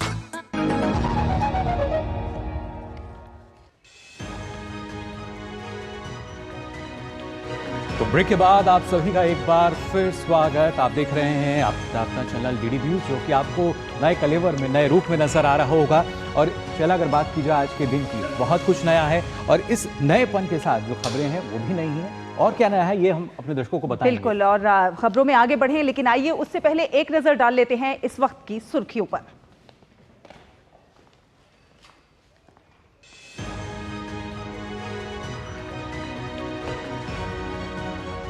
तो ब्रेक के बाद आप सभी का एक बार फिर स्वागत। आप देख रहे हैं आपका अपना चैनल डीडी न्यूज, जो कि आपको नए कलेवर में, नए रूप में नजर आ रहा होगा। और चला अगर बात की जाए आज के दिन की, बहुत कुछ नया है और इस नएपन के साथ जो खबरें हैं वो भी नई हैं। और क्या नया है ये हम अपने दर्शकों को बताएंगे। बिल्कुल, और खबरों में आगे बढ़ें, लेकिन आइए उससे पहले एक नजर डाल लेते हैं इस वक्त की सुर्खियों पर।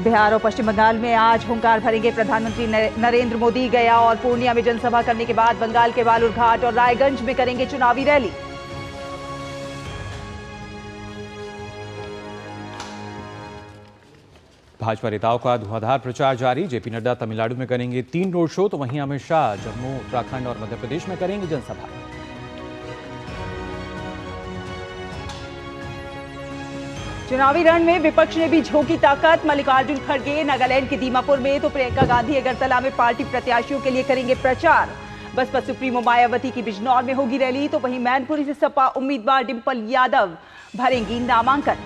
बिहार और पश्चिम बंगाल में आज हुंकार भरेंगे प्रधानमंत्री नरेंद्र मोदी। गया और पूर्णिया में जनसभा करने के बाद बंगाल के बालूरघाट और रायगंज में करेंगे चुनावी रैली। भाजपा नेताओं का धुआंधार प्रचार जारी। जेपी नड्डा तमिलनाडु में करेंगे 3 रोड शो, तो वहीं अमित शाह जम्मू, उत्तराखंड और मध्य प्रदेश में करेंगे जनसभा। चुनावी रण में विपक्ष ने भी झोंकी ताकत। मल्लिकार्जुन खड़गे नागालैंड के दीमापुर में, तो प्रियंका गांधी अगरतला में पार्टी प्रत्याशियों के लिए करेंगे प्रचार। बसपा सुप्रीमो मायावती की बिजनौर में होगी रैली, तो वहीं मैनपुरी से सपा उम्मीदवार डिंपल यादव भरेंगी नामांकन।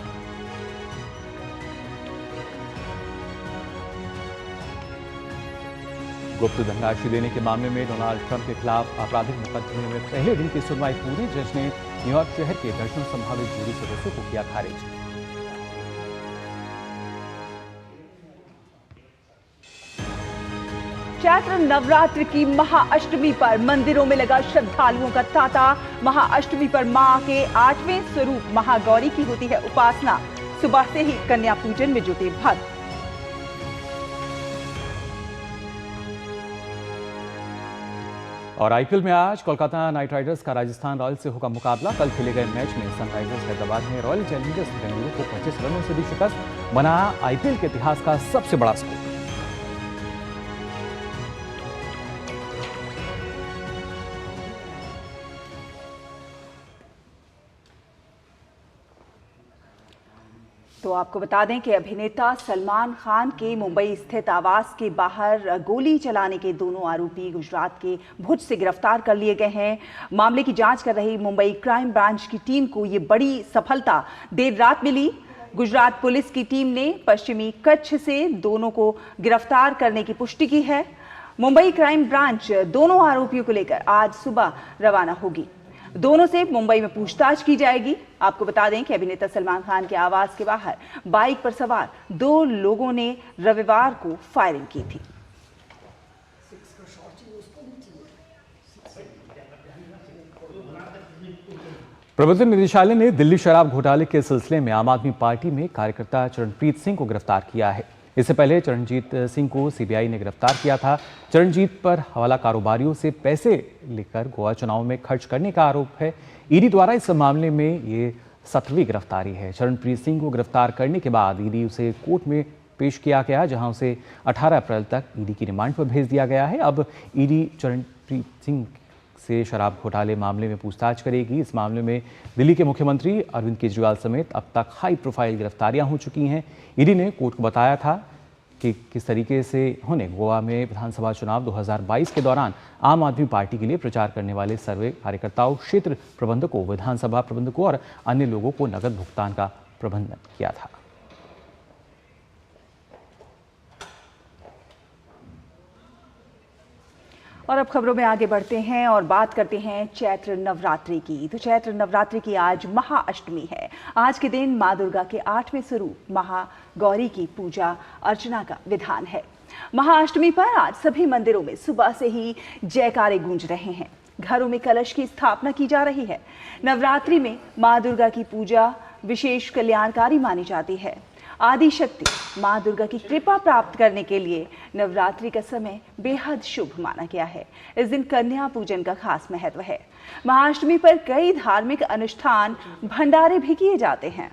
गुप्त धनराशि देने के मामले में डोनाल्ड ट्रंप के खिलाफ आपराधिक मुकदमे में पहले दिन की सुनवाई पूरी। जज ने न्यूयॉर्क शहर के दर्जनों संभावित जूरी सदस्यों को किया खारिज। चैत्र नवरात्र की महाअष्टमी पर मंदिरों में लगा श्रद्धालुओं का तांता। महाअष्टमी पर मां के 8वें स्वरूप महागौरी की होती है उपासना। सुबह से ही कन्या पूजन में जुटे भक्त। और आईपीएल में आज कोलकाता नाइट राइडर्स का राजस्थान रॉयल्स से होगा मुकाबला। कल खेले गए मैच में सनराइजर्स हैदराबाद ने रॉयल चैलेंजर्स बेंगलुरु को 25 रनों से दी शिकस्त। बना आईपीएल के इतिहास का सबसे बड़ा स्कोर। तो आपको बता दें कि अभिनेता सलमान खान के मुंबई स्थित आवास के बाहर गोली चलाने के दोनों आरोपी गुजरात के भुज से गिरफ्तार कर लिए गए हैं। मामले की जांच कर रही मुंबई क्राइम ब्रांच की टीम को ये बड़ी सफलता देर रात मिली। गुजरात पुलिस की टीम ने पश्चिमी कच्छ से दोनों को गिरफ्तार करने की पुष्टि की है। मुंबई क्राइम ब्रांच दोनों आरोपियों को लेकर आज सुबह रवाना होगी। दोनों से मुंबई में पूछताछ की जाएगी। आपको बता दें कि अभिनेता सलमान खान के आवास के बाहर बाइक पर सवार 2 लोगों ने रविवार को फायरिंग की थी। प्रवर्तन निदेशालय ने दिल्ली शराब घोटाले के सिलसिले में आम आदमी पार्टी में कार्यकर्ता चरणप्रीत सिंह को गिरफ्तार किया है। इससे पहले चरणजीत सिंह को सीबीआई ने गिरफ्तार किया था। चरणजीत पर हवाला कारोबारियों से पैसे लेकर गोवा चुनाव में खर्च करने का आरोप है। ईडी द्वारा इस मामले में ये 7वीं गिरफ्तारी है। चरणप्रीत सिंह को गिरफ्तार करने के बाद ईडी उसे कोर्ट में पेश किया गया, जहां उसे 18 अप्रैल तक ईडी की रिमांड पर भेज दिया गया है। अब ईडी चरणप्रीत सिंह से शराब घोटाले मामले में पूछताछ करेगी। इस मामले में दिल्ली के मुख्यमंत्री अरविंद केजरीवाल समेत अब तक हाई प्रोफाइल गिरफ्तारियां हो चुकी हैं। ईडी ने कोर्ट को बताया था कि किस तरीके से उन्होंने गोवा में विधानसभा चुनाव 2022 के दौरान आम आदमी पार्टी के लिए प्रचार करने वाले सर्वे कार्यकर्ताओं, क्षेत्र प्रबंधकों, विधानसभा प्रबंधकों और अन्य लोगों को नकद भुगतान का प्रबंधन किया था। और अब खबरों में आगे बढ़ते हैं और बात करते हैं चैत्र नवरात्रि की। तो चैत्र नवरात्रि की आज महाअष्टमी है। आज के दिन मां दुर्गा के 8वें स्वरूप महागौरी की पूजा अर्चना का विधान है। महाअष्टमी पर आज सभी मंदिरों में सुबह से ही जयकारे गूंज रहे हैं। घरों में कलश की स्थापना की जा रही है। नवरात्रि में मां दुर्गा की पूजा विशेष कल्याणकारी मानी जाती है। आदि शक्ति मां दुर्गा की कृपा प्राप्त करने के लिए नवरात्रि का समय बेहद शुभ माना गया है। इस दिन कन्या पूजन का खास महत्व है। महाअष्टमी पर कई धार्मिक अनुष्ठान, भंडारे भी किए जाते हैं।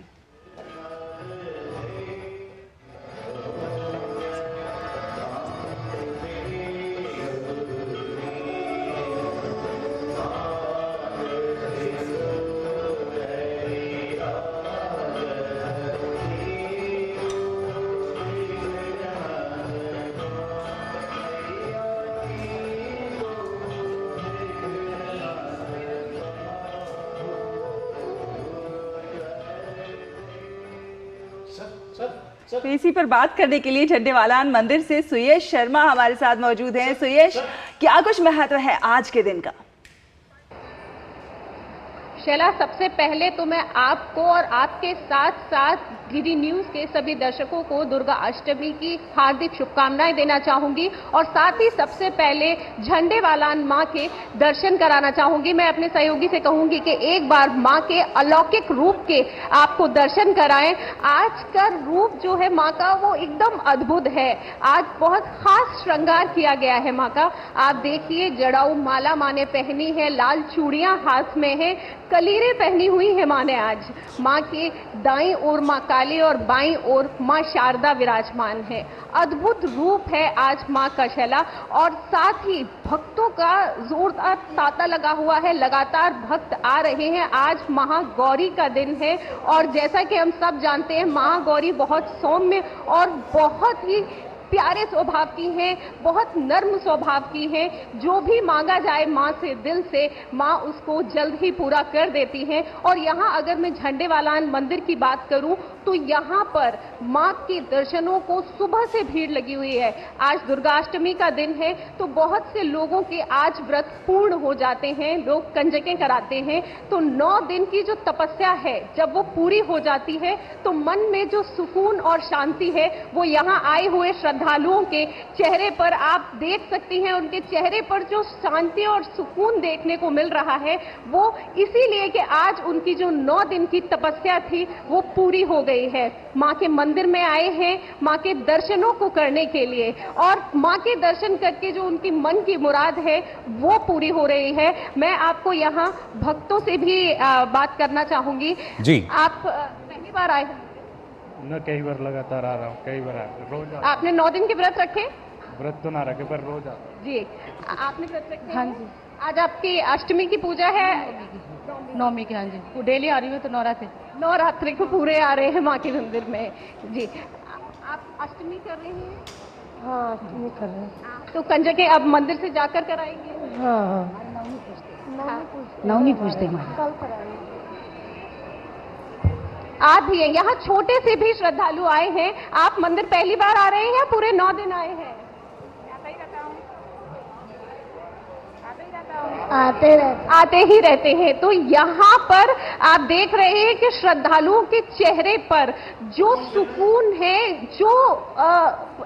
तो इसी पर बात करने के लिए झंडेवालान मंदिर से सुयश शर्मा हमारे साथ मौजूद हैं। सुयश, क्या कुछ महत्व है आज के दिन का? शैला, सबसे पहले तो मैं आपको और आपके साथ साथ डीडी न्यूज के सभी दर्शकों को दुर्गा अष्टमी की हार्दिक शुभकामनाएं देना चाहूंगी और साथ ही सबसे पहले झंडेवालान मां के दर्शन कराना चाहूंगी। मैं अपने सहयोगी से कहूंगी कि एक बार मां के अलौकिक रूप के आपको दर्शन कराएं। आज का रूप जो है मां का वो एकदम अद्भुत है। आज बहुत खास श्रृंगार किया गया है मां का। आप देखिए, जड़ाऊ माला मां ने पहनी है, लाल चूड़ियां हाथ में है, कलीरें पहनी हुई है मां ने। आज मां के दाईं ओर मां काली और बाईं ओर मां शारदा विराजमान है। अद्भुत रूप है आज मां का शैला। और साथ ही भक्तों का जोरदार तांता लगा हुआ है, लगातार भक्त आ रहे हैं। आज महागौरी का दिन है और जैसा कि हम सब जानते हैं, महागौरी बहुत सौम्य और बहुत ही प्यारे स्वभाव की हैं, बहुत नर्म स्वभाव की हैं। जो भी मांगा जाए मां से दिल से, मां उसको जल्द ही पूरा कर देती हैं। और यहाँ अगर मैं झंडेवालान मंदिर की बात करूं तो यहाँ पर मां के दर्शनों को सुबह से भीड़ लगी हुई है। आज दुर्गाष्टमी का दिन है तो बहुत से लोगों के आज व्रत पूर्ण हो जाते हैं, लोग कंजकें कराते हैं। तो 9 दिन की जो तपस्या है, जब वो पूरी हो जाती है तो मन में जो सुकून और शांति है वो यहाँ आए हुए श्रद्धालुओं के चेहरे पर आप देख सकती हैं। उनके चेहरे पर जो शांति और सुकून देखने को मिल रहा है वो इसीलिए कि आज उनकी जो 9 दिन की तपस्या थी वो पूरी हो गई है। मां के मंदिर में आए हैं मां के दर्शनों को करने के लिए और मां के दर्शन करके जो उनकी मन की मुराद है वो पूरी हो रही है। मैं आपको यहाँ भक्तों से भी बात करना चाहूंगी जी। आप पहली बार आए? न कई बार लगातार आ रहा हूँ, कई बार रोज। आपने 9 दिन के व्रत रखे? व्रत तो ना रखे पर रोज आता। जी, आपने व्रत रखे? हाँ जी। आज आपकी अष्टमी की पूजा है? नवमी के, हाँ जी, वो डेली आ रही हूँ। तो नवरात्रि को पूरे आ रहे हैं माँ के मंदिर में जी। आप अष्टमी कर रहे हैं? हाँ, अष्टमी कर रहे हैं। तो कंजके अब मंदिर से जाकर कराएंगे? हाँ, नवमी पूजते हैं। कल कराएंगे। आप भी हैं यहाँ, छोटे से भी श्रद्धालु आए हैं। आप मंदिर पहली बार आ रहे हैं या पूरे 9 दिन आए हैं? आते ही रहते हैं। तो यहाँ पर आप देख रहे हैं कि श्रद्धालुओं के चेहरे पर जो सुकून है, जो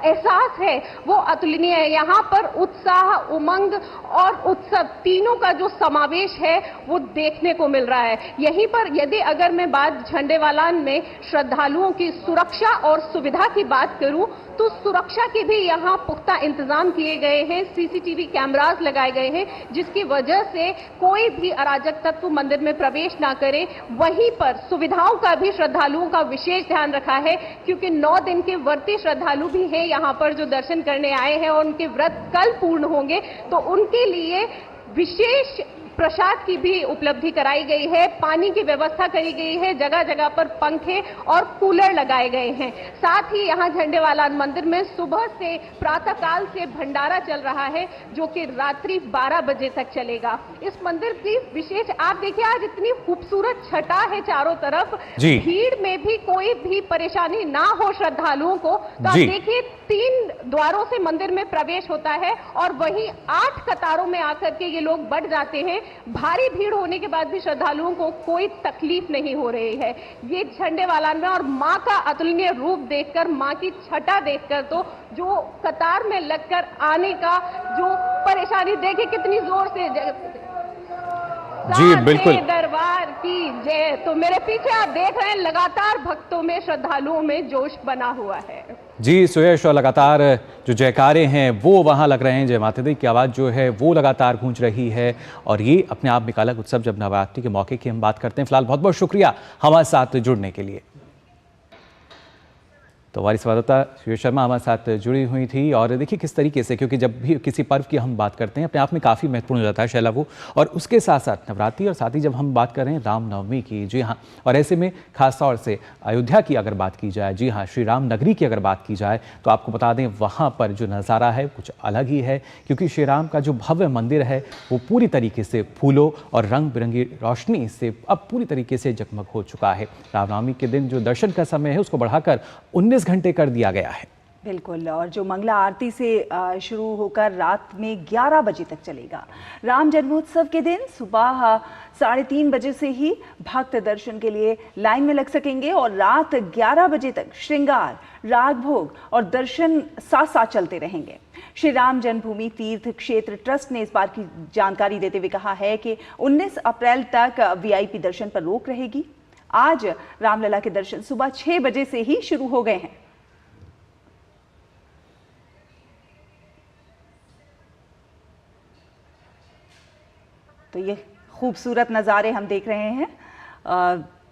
एहसास है, वो अतुलनीय है। यहाँ पर उत्साह, उमंग और उत्सव तीनों का जो समावेश है वो देखने को मिल रहा है। यहीं पर यदि अगर मैं बात झंडेवालान में श्रद्धालुओं की सुरक्षा और सुविधा की बात करूं तो सुरक्षा के भी यहाँ पुख्ता इंतजाम किए गए हैं। सीसीटीवी कैमरास लगाए गए हैं जिसकी वजह से कोई भी अराजक तत्व मंदिर में प्रवेश ना करे। वहीं पर सुविधाओं का भी श्रद्धालुओं का विशेष ध्यान रखा है क्योंकि 9 दिन के व्रती श्रद्धालु भी हैं यहाँ पर जो दर्शन करने आए हैं और उनके व्रत कल पूर्ण होंगे, तो उनके लिए विशेष प्रसाद की भी उपलब्धि कराई गई है। पानी की व्यवस्था करी गई है, जगह जगह पर पंखे और कूलर लगाए गए हैं। साथ ही यहाँ झंडेवाला मंदिर में सुबह से प्रातःकाल से भंडारा चल रहा है जो कि रात्रि 12 बजे तक चलेगा। इस मंदिर की विशेष आप देखिए, आज इतनी खूबसूरत छटा है चारों तरफ, भीड़ में भी कोई भी परेशानी ना हो श्रद्धालुओं को। तो आप देखिए 3 द्वारों से मंदिर में प्रवेश होता है और वहीं 8 कतारों में आकर के ये लोग बढ़ जाते हैं। भारी भीड़ होने के बाद भी श्रद्धालुओं को कोई तकलीफ नहीं हो रही है। ये झंडेवाला में और मां का अतुलनीय रूप देखकर, मां की छटा देखकर तो जो कतार में लगकर आने का जो परेशानी, देखिए कितनी जोर से जी बिल्कुल, दरबार की जय। तो मेरे पीछे आप देख रहे हैं लगातार भक्तों में, श्रद्धालुओं में जोश बना हुआ है। जी सुयश, और लगातार जो जयकारे हैं वो वहाँ लग रहे हैं, जय माता दी की आवाज़ जो है वो लगातार गूंज रही है और ये अपने आप में एक अलग उत्सव जब नवरात्रि के मौके की हम बात करते हैं। फिलहाल बहुत बहुत शुक्रिया हमारे साथ जुड़ने के लिए। तो हमारी संवाददाता सुयश शर्मा हमारे साथ जुड़ी हुई थी और देखिए किस तरीके से, क्योंकि जब भी किसी पर्व की हम बात करते हैं अपने आप में काफ़ी महत्वपूर्ण हो जाता है शैला वो, और उसके साथ साथ नवरात्रि और साथ ही जब हम बात कर रहे हैं रामनवमी की, जी हाँ, और ऐसे में खास तौर से अयोध्या की अगर बात की जाए, जी हाँ, श्री राम नगरी की अगर बात की जाए तो आपको बता दें वहाँ पर जो नज़ारा है कुछ अलग ही है, क्योंकि श्री राम का जो भव्य मंदिर है वो पूरी तरीके से फूलों और रंग बिरंगी रोशनी से अब पूरी तरीके से जगमग हो चुका है। रामनवमी के दिन जो दर्शन का समय है उसको बढ़ाकर 19 घंटे कर दिया गया है। बिल्कुल, और जो मंगला आरती से शुरू होकर रात में 11 बजे तक चलेगा। राम जन्मोत्सव के दिन सुबह 3:30 बजे से ही भक्त दर्शन के लिए लाइन में लग सकेंगे और रात 11 बजे तक श्रृंगार, राग भोग और दर्शन साथ साथ चलते रहेंगे। श्री राम जन्मभूमि तीर्थ क्षेत्र ट्रस्ट ने इस बार की जानकारी देते हुए कहा है कि 19 अप्रैल तक VIP दर्शन पर रोक रहेगी। आज रामलला के दर्शन सुबह 6 बजे से ही शुरू हो गए हैं। तो ये खूबसूरत नज़ारे हम देख रहे हैं।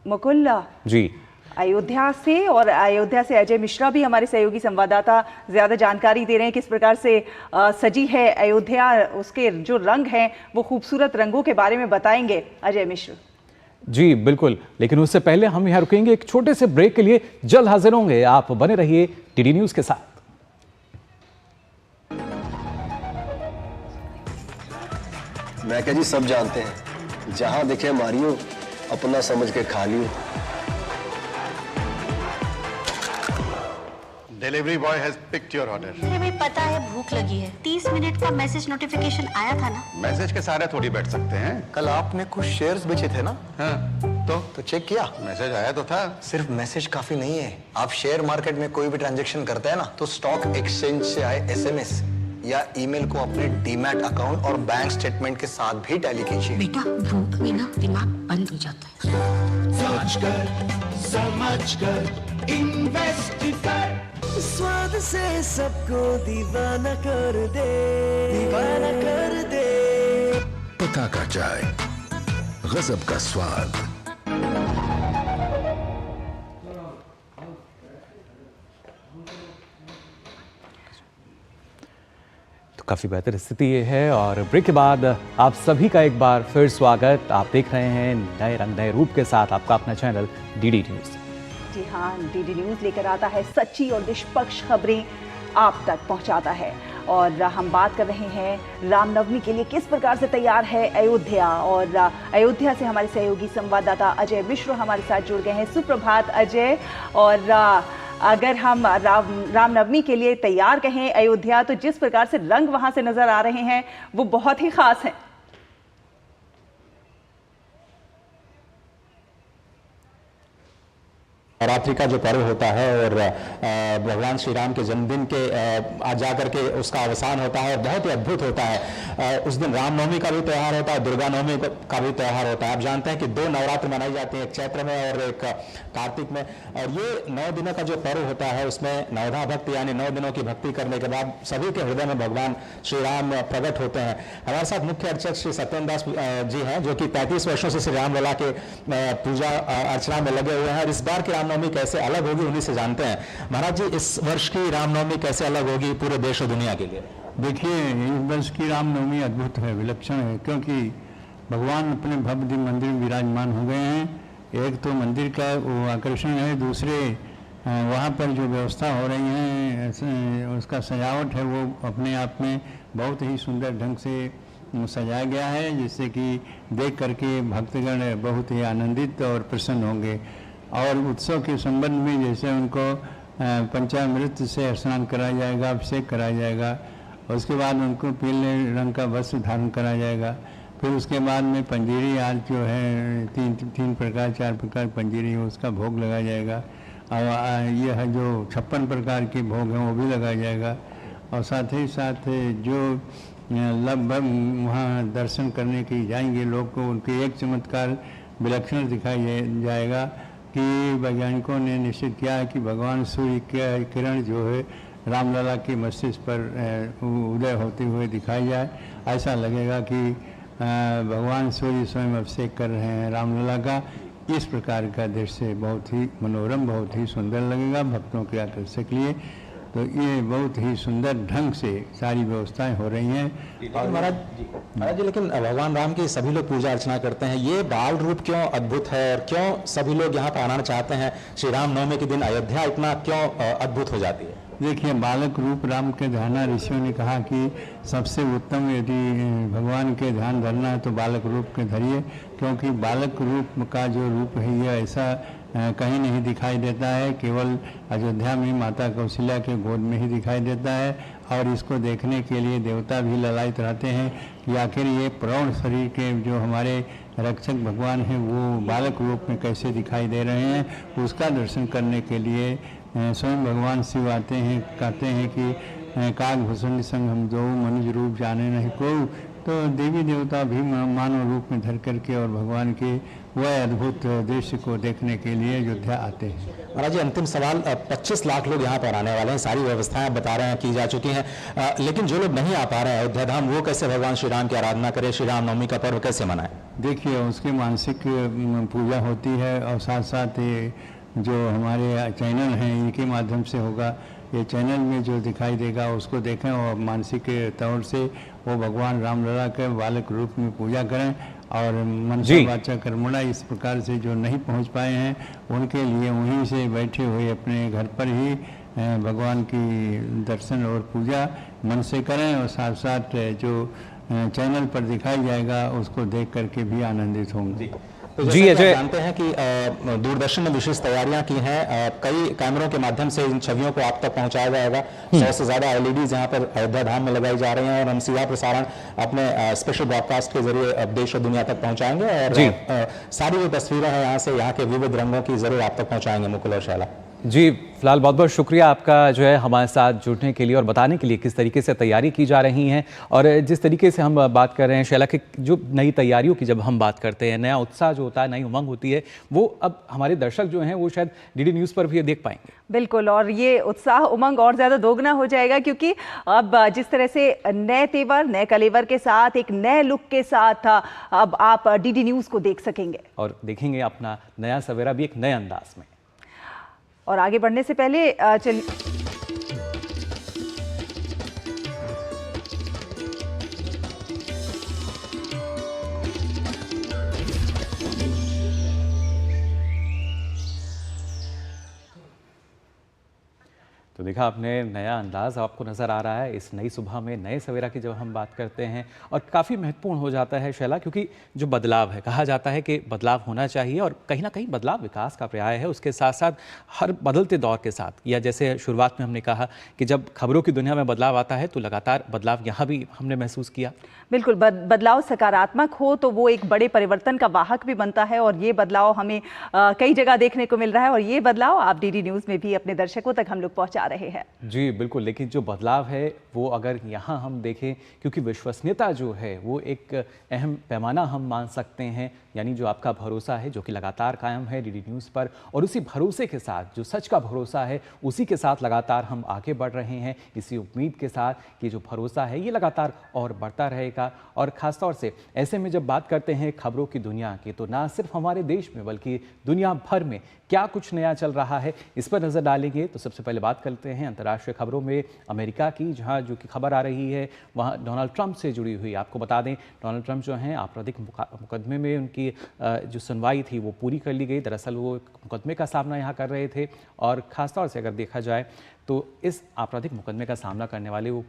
मुकुल जी, अयोध्या से, और अयोध्या से अजय मिश्रा भी हमारे सहयोगी संवाददाता ज़्यादा जानकारी दे रहे हैं किस प्रकार से सजी है अयोध्या, उसके जो रंग हैं वो खूबसूरत रंगों के बारे में बताएंगे अजय मिश्रा। जी बिल्कुल, लेकिन उससे पहले हम यहाँ रुकेंगे एक छोटे से ब्रेक के लिए, जल्द हाजिर होंगे। आप बने रहिए DD न्यूज़ के साथ। मैं क्या जी सब जानते हैं, जहां देखे मारियो, अपना समझ के खा लियो। Delivery boy has picked your order. अरे भाई पता है भूख लगी है, 30 मिनट का मैसेज नोटिफिकेशन आया था ना। मैसेज के सारे थोड़ी बैठ सकते हैं। कल आपने कुछ शेयर्स बेचे थे ना? हाँ, तो चेक किया? मैसेज आया तो था। सिर्फ मैसेज काफी नहीं है। आप शेयर मार्केट में कोई भी ट्रांजैक्शन करते हैं ना, तो स्टॉक एक्सचेंज से आए SMS या ईमेल को अपने डीमैट अकाउंट और बैंक स्टेटमेंट के साथ भी टैली कीजिए। बेटा भूख में ना दिमाग बंद हो जाता है। समझ कर इन्वेस्ट कर, स्वाद से सबको दीवाना कर दे, दीवाना कर दे। पताका चाय, गजब का स्वाद। काफ़ी बेहतर स्थिति ये है। और ब्रेक के बाद आप सभी का एक बार फिर स्वागत। आप देख रहे हैं नए रंग नए रूप के साथ आपका अपना चैनल डीडी न्यूज़। जी हाँ, डीडी न्यूज़ लेकर आता है सच्ची और निष्पक्ष खबरें आप तक पहुंचाता है। और हम बात कर रहे हैं रामनवमी के लिए किस प्रकार से तैयार है अयोध्या। और अयोध्या से हमारे सहयोगी संवाददाता अजय मिश्र हमारे साथ जुड़ गए हैं। सुप्रभात अजय। और अगर हम रामनवमी के लिए तैयार कहें अयोध्या, तो जिस प्रकार से रंग वहां से नजर आ रहे हैं वो बहुत ही खास हैं। नवरात्रि का जो पर्व होता है और भगवान श्री राम के जन्मदिन के आज जाकर के उसका अवसान होता है, बहुत ही अद्भुत होता है। उस दिन रामनवमी का भी त्यौहार होता है, दुर्गा नवमी का भी त्यौहार होता है। आप जानते हैं कि 2 नवरात्र मनाई जाती हैं, एक चैत्र में और एक कार्तिक में। और ये 9 दिनों का जो पर्व होता है उसमें नवधा भक्ति यानी 9 दिनों की भक्ति करने के बाद सभी के हृदय में भगवान श्री राम प्रकट होते हैं। हमारे साथ मुख्य अर्चक श्री सत्येंद्र दास जी हैं, जो कि 35 वर्षों से श्री रामलला के पूजा अर्चना में लगे हुए हैं। और इस बार की रामनवमी कैसे अलग होगी उन्हीं से जानते हैं। महाराज जी, इस वर्ष की रामनवमी कैसे अलग होगी पूरे देश और दुनिया के लिए? देखिए, इस वर्ष की रामनवमी अद्भुत है, विलक्षण है, क्योंकि भगवान अपने भव्य मंदिर में विराजमान हो गए हैं। एक तो मंदिर का वो आकर्षण है, दूसरे वहाँ पर जो व्यवस्था हो रही है उसका सजावट है वो अपने आप में बहुत ही सुंदर ढंग से सजाया गया है, जिससे कि देख करके भक्तगण बहुत ही आनंदित और प्रसन्न होंगे। और उत्सव के संबंध में जैसे उनको पंचामृत से स्नान कराया जाएगा, अभिषेक कराया जाएगा, और उसके बाद उनको पीले रंग का वस्त्र धारण कराया जाएगा। फिर उसके बाद में पंजीरी आज जो है 3 प्रकार 4 प्रकार पंजीरी है, उसका भोग लगाया जाएगा। और यह है जो 56 प्रकार के भोग हैं वो भी लगाया जाएगा। और साथ ही साथ जो लगभग वहाँ दर्शन करने के जाएंगे लोग को, उनके एक चमत्कार विलक्षण दिखाई जाएगा कि वैज्ञानिकों ने निश्चित किया है कि भगवान सूर्य की किरण जो है रामलला के मस्तिष्क पर उदय होते हुए दिखाई जाए। ऐसा लगेगा कि भगवान सूर्य स्वयं अभिषेक कर रहे हैं रामलला का। इस प्रकार का दृश्य बहुत ही मनोरम, बहुत ही सुंदर लगेगा भक्तों के आकर्षण के लिए। तो ये बहुत ही सुंदर ढंग से सारी व्यवस्थाएं हो रही हैं। और महाराज जी, लेकिन भगवान राम की सभी लोग पूजा अर्चना करते हैं, ये बाल रूप क्यों अद्भुत है और क्यों सभी लोग यहाँ पर आना चाहते हैं? श्री राम नवमी के दिन अयोध्या इतना क्यों अद्भुत हो जाती है? देखिए, बालक रूप राम के ध्यान ऋषियों ने कहा कि सबसे उत्तम यदि भगवान के ध्यान धरना है तो बालक रूप के धरिए, क्योंकि बालक रूप का जो रूप है ये ऐसा कहीं नहीं दिखाई देता है, केवल अयोध्या में माता कौशल्या के गोद में ही दिखाई देता है। और इसको देखने के लिए देवता भी ललायित रहते हैं कि आखिर ये प्रौढ़ शरीर के जो हमारे रक्षक भगवान हैं वो बालक रूप में कैसे दिखाई दे रहे हैं। उसका दर्शन करने के लिए स्वयं भगवान शिव आते हैं, कहते हैं कि कागभूषण संग हम दो मनुज रूप जाने नहीं को। तो देवी देवता भी मानव रूप में धर करके और भगवान के वह अद्भुत दृश्य को देखने के लिए अयोध्या आते हैं। महाराज जी, अंतिम सवाल, 25 लाख लोग यहाँ पर आने वाले हैं, सारी व्यवस्थाएं बता रहे हैं की जा चुकी हैं, लेकिन जो लोग नहीं आ पा रहे हैं अयोध्या धाम, वो कैसे भगवान श्री राम की आराधना करें, श्री राम नवमी का पर्व कैसे मनाएं? देखिए, उसकी मानसिक पूजा होती है और साथ साथ जो हमारे चैनल हैं इनके माध्यम से होगा। ये चैनल में जो दिखाई देगा उसको देखें और मानसिक तौर से वो भगवान रामलला के बालक रूप में पूजा करें। और मनसा वाचा कर्मणा इस प्रकार से जो नहीं पहुंच पाए हैं उनके लिए वहीं से बैठे हुए अपने घर पर ही भगवान की दर्शन और पूजा मन से करें। और साथ साथ जो चैनल पर दिखाई जाएगा उसको देख करके भी आनंदित होंगे। तो जी अजय, जानते हैं कि दूरदर्शन ने विशेष तैयारियां की हैं, कई कैमरों के माध्यम से इन छवियों को आप तक पहुंचाया जाएगा। 100 से ज्यादा एलईडीज यहाँ पर अयोध्या धाम में लगाई जा रही हैं और हम सीधा प्रसारण अपने स्पेशल ब्रॉडकास्ट के जरिए देश और दुनिया तक पहुंचाएंगे। और सारी जो तस्वीरें हैं यहाँ से, यहाँ के विविध रंगों की जरूर आप तक पहुंचाएंगे मुकुल और शैला। जी फिलहाल बहुत बहुत शुक्रिया आपका जो है हमारे साथ जुड़ने के लिए और बताने के लिए किस तरीके से तैयारी की जा रही हैं। और जिस तरीके से हम बात कर रहे हैं शैला, कि जो नई तैयारियों की जब हम बात करते हैं, नया उत्साह जो होता है, नई उमंग होती है, वो अब हमारे दर्शक जो हैं वो शायद डीडी न्यूज़ पर भी देख पाएंगे। बिल्कुल, और ये उत्साह उमंग और ज़्यादा दोगुना हो जाएगा, क्योंकि अब जिस तरह से नए तेवर, नए कलेवर के साथ, एक नए लुक के साथ अब आप डीडी न्यूज़ को देख सकेंगे और देखेंगे अपना नया सवेरा भी एक नए अंदाज में। और आगे बढ़ने से पहले तो देखा आपने, नया अंदाज आपको नज़र आ रहा है इस नई सुबह में, नए सवेरा की जब हम बात करते हैं। और काफ़ी महत्वपूर्ण हो जाता है शैला, क्योंकि जो बदलाव है, कहा जाता है कि बदलाव होना चाहिए और कहीं ना कहीं बदलाव विकास का पर्याय है। उसके साथ साथ हर बदलते दौर के साथ, या जैसे शुरुआत में हमने कहा कि जब खबरों की दुनिया में बदलाव आता है तो लगातार बदलाव यहाँ भी हमने महसूस किया। बिल्कुल, बदलाव सकारात्मक हो तो वो एक बड़े परिवर्तन का वाहक भी बनता है, और ये बदलाव हमें कई जगह देखने को मिल रहा है, और ये बदलाव आप डीडी न्यूज़ में भी अपने दर्शकों तक हम लोग पहुंचा रहे हैं। जी बिल्कुल, लेकिन जो बदलाव है वो अगर यहाँ हम देखें, क्योंकि विश्वसनीयता जो है वो एक अहम पैमाना हम मान सकते हैं, यानी जो आपका भरोसा है जो कि लगातार कायम है डीडी न्यूज़ पर, और उसी भरोसे के साथ, जो सच का भरोसा है उसी के साथ लगातार हम आगे बढ़ रहे हैं, इसी उम्मीद के साथ कि जो भरोसा है ये लगातार और बढ़ता रहेगा। और ख़ासतौर से ऐसे में जब बात करते हैं खबरों की दुनिया की, तो ना सिर्फ हमारे देश में बल्कि दुनिया भर में क्या कुछ नया चल रहा है इस पर नज़र डालेंगे। तो सबसे पहले बात करते हैं अंतर्राष्ट्रीय खबरों में अमेरिका की, जहां जो कि खबर आ रही है वहां डोनाल्ड ट्रंप से जुड़ी हुई। आपको बता दें, डोनाल्ड ट्रंप जो हैं आपराधिक मुकदमे में उनकी जो सुनवाई थी वो पूरी कर ली गई। दरअसल वो मुकदमे का सामना यहाँ कर रहे थे, और ख़ासतौर से अगर देखा जाए तो इस आपराधिक मुकदमे का सामना करने वाले वो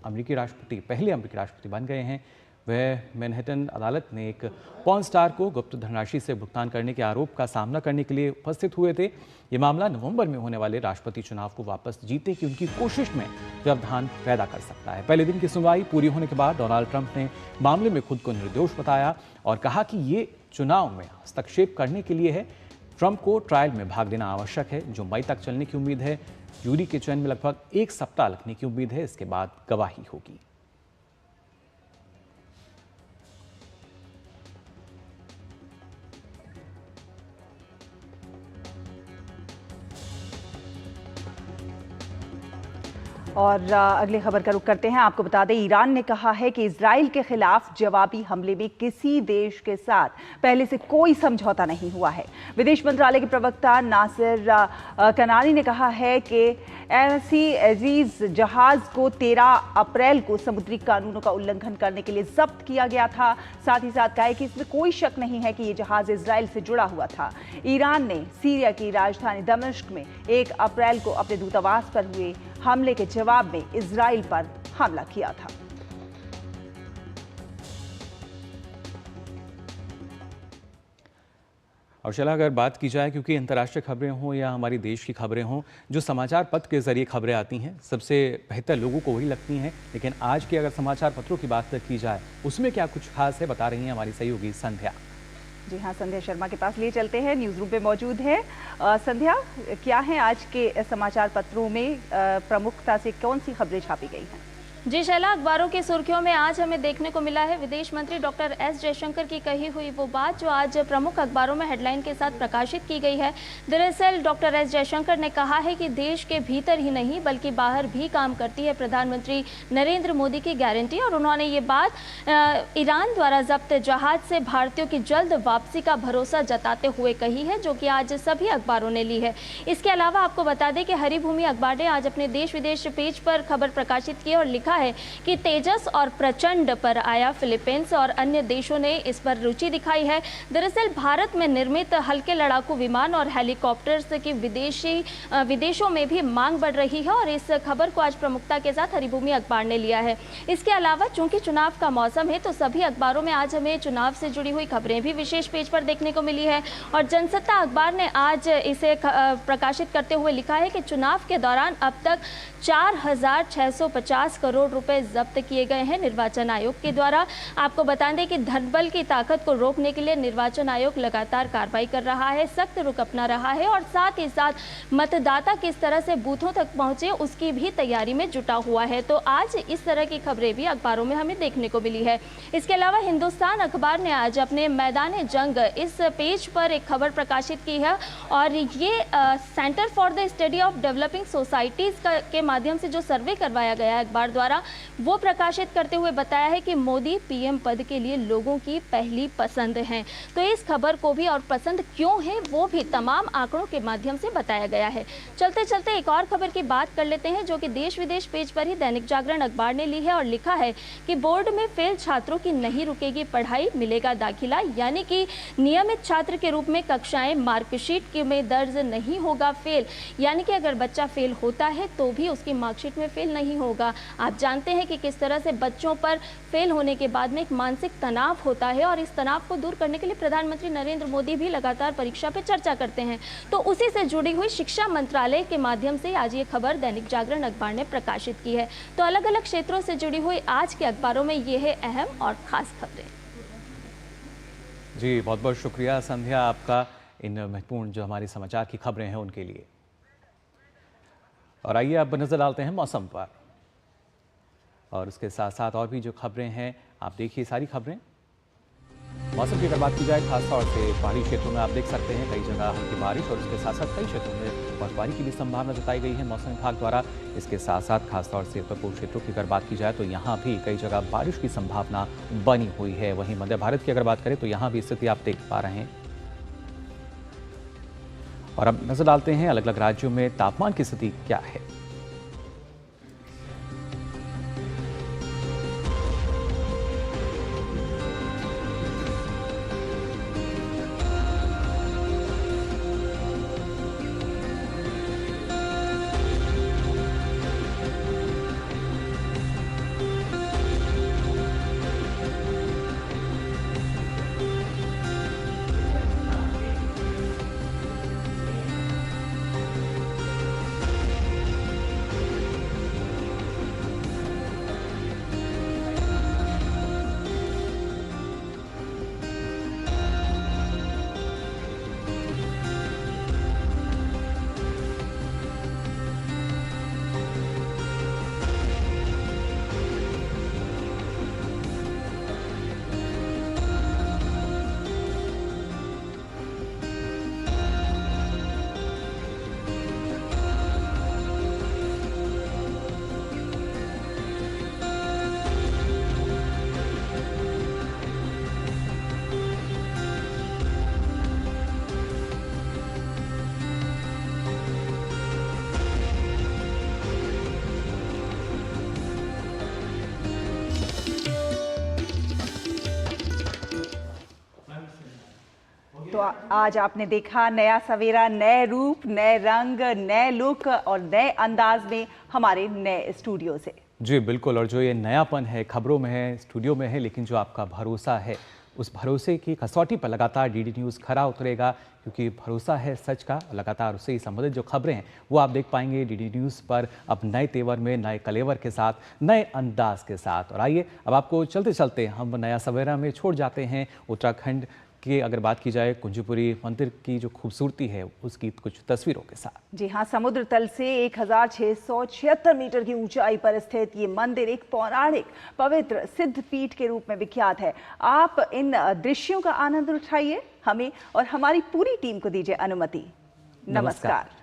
अमेरिकी राष्ट्रपति, पहले अमेरिकी राष्ट्रपति बन गए हैं। वह मैनहट्टन अदालत ने एक पॉर्न स्टार को गुप्त धनराशि से भुगतान करने के आरोप का सामना करने के लिए उपस्थित हुए थे। ये मामला नवंबर में होने वाले राष्ट्रपति चुनाव को वापस जीतने की उनकी कोशिश में व्यवधान पैदा कर सकता है। पहले दिन की सुनवाई पूरी होने के बाद डोनाल्ड ट्रंप ने मामले में खुद को निर्दोष बताया और कहा कि ये चुनाव में हस्तक्षेप करने के लिए है। ट्रंप को ट्रायल में भाग लेना आवश्यक है, जो मई तक चलने की उम्मीद है। जूरी के चयन में लगभग 1 सप्ताह लगने की उम्मीद है, इसके बाद गवाही होगी। और अगली खबर का रुख करते हैं। आपको बता दें, ईरान ने कहा है कि इजराइल के खिलाफ जवाबी हमले में किसी देश के साथ पहले से कोई समझौता नहीं हुआ है। विदेश मंत्रालय के प्रवक्ता नासिर कनानी ने कहा है कि एमसी अजीज जहाज को 13 अप्रैल को समुद्री कानूनों का उल्लंघन करने के लिए जब्त किया गया था। साथ ही साथ कहा है कि इसमें कोई शक नहीं है कि ये जहाज इजराइल से जुड़ा हुआ था। ईरान ने सीरिया की राजधानी दमिश्क में 1 अप्रैल को अपने दूतावास पर हुए हमले के जवाब में इजराइल पर हमला किया था। और चला अगर बात की जाए, क्योंकि अंतर्राष्ट्रीय खबरें हों या हमारी देश की खबरें हों, जो समाचार पत्र के जरिए खबरें आती हैं सबसे बेहतर लोगों को वही लगती हैं। लेकिन आज के अगर समाचार पत्रों की बात की जाए, उसमें क्या कुछ खास है, बता रही हैं हमारी सहयोगी संध्या। जी हाँ, संध्या शर्मा के पास लिए चलते हैं, न्यूज़ रूम पे मौजूद है। संध्या, क्या है आज के समाचार पत्रों में प्रमुखता से कौन सी खबरें छापी गई हैं? जी शैला, अखबारों की सुर्खियों में आज हमें देखने को मिला है विदेश मंत्री डॉक्टर एस जयशंकर की कही हुई वो बात जो आज प्रमुख अखबारों में हेडलाइन के साथ प्रकाशित की गई है। दरअसल डॉक्टर एस जयशंकर ने कहा है कि देश के भीतर ही नहीं बल्कि बाहर भी काम करती है प्रधानमंत्री नरेंद्र मोदी की गारंटी। और उन्होंने ये बात ईरान द्वारा जब्त जहाज से भारतीयों की जल्द वापसी का भरोसा जताते हुए कही है, जो कि आज सभी अखबारों ने ली है। इसके अलावा आपको बता दें कि हरिभूमि अखबार ने आज अपने देश विदेश पेज पर खबर प्रकाशित की और लिखा है कि तेजस और प्रचंड पर आया फिलीपींस और अन्य देशों ने इस पर रुचि दिखाई है। दरअसल भारत में निर्मित हल्के लड़ाकू विमान और हेलीकॉप्टर्स की विदेशों में भी मांग बढ़ रही है और इस खबर को आज प्रमुखता के साथ हरिभूमि अखबार ने लिया है। इसके अलावा चूंकि चुनाव का मौसम है तो सभी अखबारों में आज हमें चुनाव से जुड़ी हुई खबरें भी विशेष पेज पर देखने को मिली है। और जनसत्ता अखबार ने आज इसे प्रकाशित करते हुए लिखा है कि चुनाव के दौरान अब तक 4,650 करोड़ रुपए जब्त किए गए हैं निर्वाचन आयोग के द्वारा। आपको बता दें कि धनबल की ताकत को रोकने के लिए निर्वाचन आयोग लगातार कार्रवाई कर रहा है, सख्त रुख अपना रहा है और साथ ही साथ मतदाता किस तरह से बूथों तक पहुंचे उसकी भी तैयारी में जुटा हुआ है। तो आज इस तरह की खबरें भी अखबारों में हमें देखने को मिली है। इसके अलावा हिंदुस्तान अखबार ने आज अपने मैदान जंग इस पेज पर एक खबर प्रकाशित की है और ये centre for the study of developing societies के माध्यम से जो सर्वे करवाया गया है अखबार द्वारा, द्वारा वो प्रकाशित करते हुए बताया है कि मोदी पीएम पद के लिए लोगों की पहली पसंद हैं। तो इस खबर को भी और पसंद क्यों है वो भी तमाम आंकड़ों के माध्यम से बताया गया है। चलते चलते एक और खबर की बात कर लेते हैं, जो कि देश विदेश पेज पर ही दैनिक जागरण अखबार ने ली है और लिखा है कि बोर्ड में फेल छात्रों की नहीं रुकेगी पढ़ाई, मिलेगा दाखिला। यानी कि नियमित छात्र के रूप में कक्षाएं मार्कशीट में दर्ज नहीं होगा फेल, यानी कि अगर बच्चा फेल होता है तो भी उसकी मार्कशीट में फेल नहीं होगा। आप जानते हैं कि किस तरह से बच्चों पर फेल होने के बाद में एक मानसिक तनाव होता है और इस तनाव को दूर करने के लिए प्रधानमंत्री नरेंद्र मोदी भी लगातार परीक्षा पर चर्चा करते हैं। तो उसी से जुड़ी हुई शिक्षा मंत्रालय के माध्यम से आज ये खबर दैनिक जागरण अखबार ने प्रकाशित की है। तो अलग अलग क्षेत्रों से जुड़ी हुई आज के अखबारों में ये है अहम और खास खबरें। जी बहुत बहुत शुक्रिया संध्या आपका इन महत्वपूर्ण जो हमारे समाचार की खबरें हैं उनके लिए। और आइए अब नजर डालते हैं मौसम पर, और उसके साथ साथ और भी जो खबरें हैं आप देखिए सारी खबरें। मौसम की अगर बात की जाए खासतौर से पहाड़ी क्षेत्रों में आप देख सकते हैं कई जगह हल्की बारिश और उसके साथ साथ कई क्षेत्रों में बर्फबारी की भी संभावना जताई गई है मौसम विभाग द्वारा। इसके साथ साथ खासतौर से उत्तर पूर्व क्षेत्रों की अगर बात की जाए तो यहाँ भी कई जगह बारिश की संभावना बनी हुई है। वहीं मध्य भारत की अगर बात करें तो यहाँ भी स्थिति आप देख पा रहे हैं। और अब नजर डालते हैं अलग अलग राज्यों में तापमान की स्थिति क्या है। तो आज आपने देखा नया सवेरा, नए रूप, नए रंग, नए लुक और नए अंदाज में हमारे नए स्टूडियो से। जी बिल्कुल, और जो ये नयापन है खबरों में है, स्टूडियो में है, लेकिन जो आपका भरोसा है उस भरोसे की कसौटी पर लगातार डीडी न्यूज़ खरा उतरेगा, क्योंकि भरोसा है सच का। लगातार उससे ही संबंधित जो खबरें हैं वो आप देख पाएंगे डीडी न्यूज़ पर अब नए तेवर में, नए कलेवर के साथ, नए अंदाज के साथ। और आइए अब आपको चलते चलते हम नया सवेरा में छोड़ जाते हैं उत्तराखंड की अगर बात की जाए कुंजपुरी मंदिर की जो खूबसूरती है उसकी कुछ तस्वीरों के साथ। जी हाँ, समुद्र तल से 1676 मीटर की ऊंचाई पर स्थित ये मंदिर एक पौराणिक पवित्र सिद्ध पीठ के रूप में विख्यात है। आप इन दृश्यों का आनंद उठाइए, हमें और हमारी पूरी टीम को दीजिए अनुमति। नमस्कार।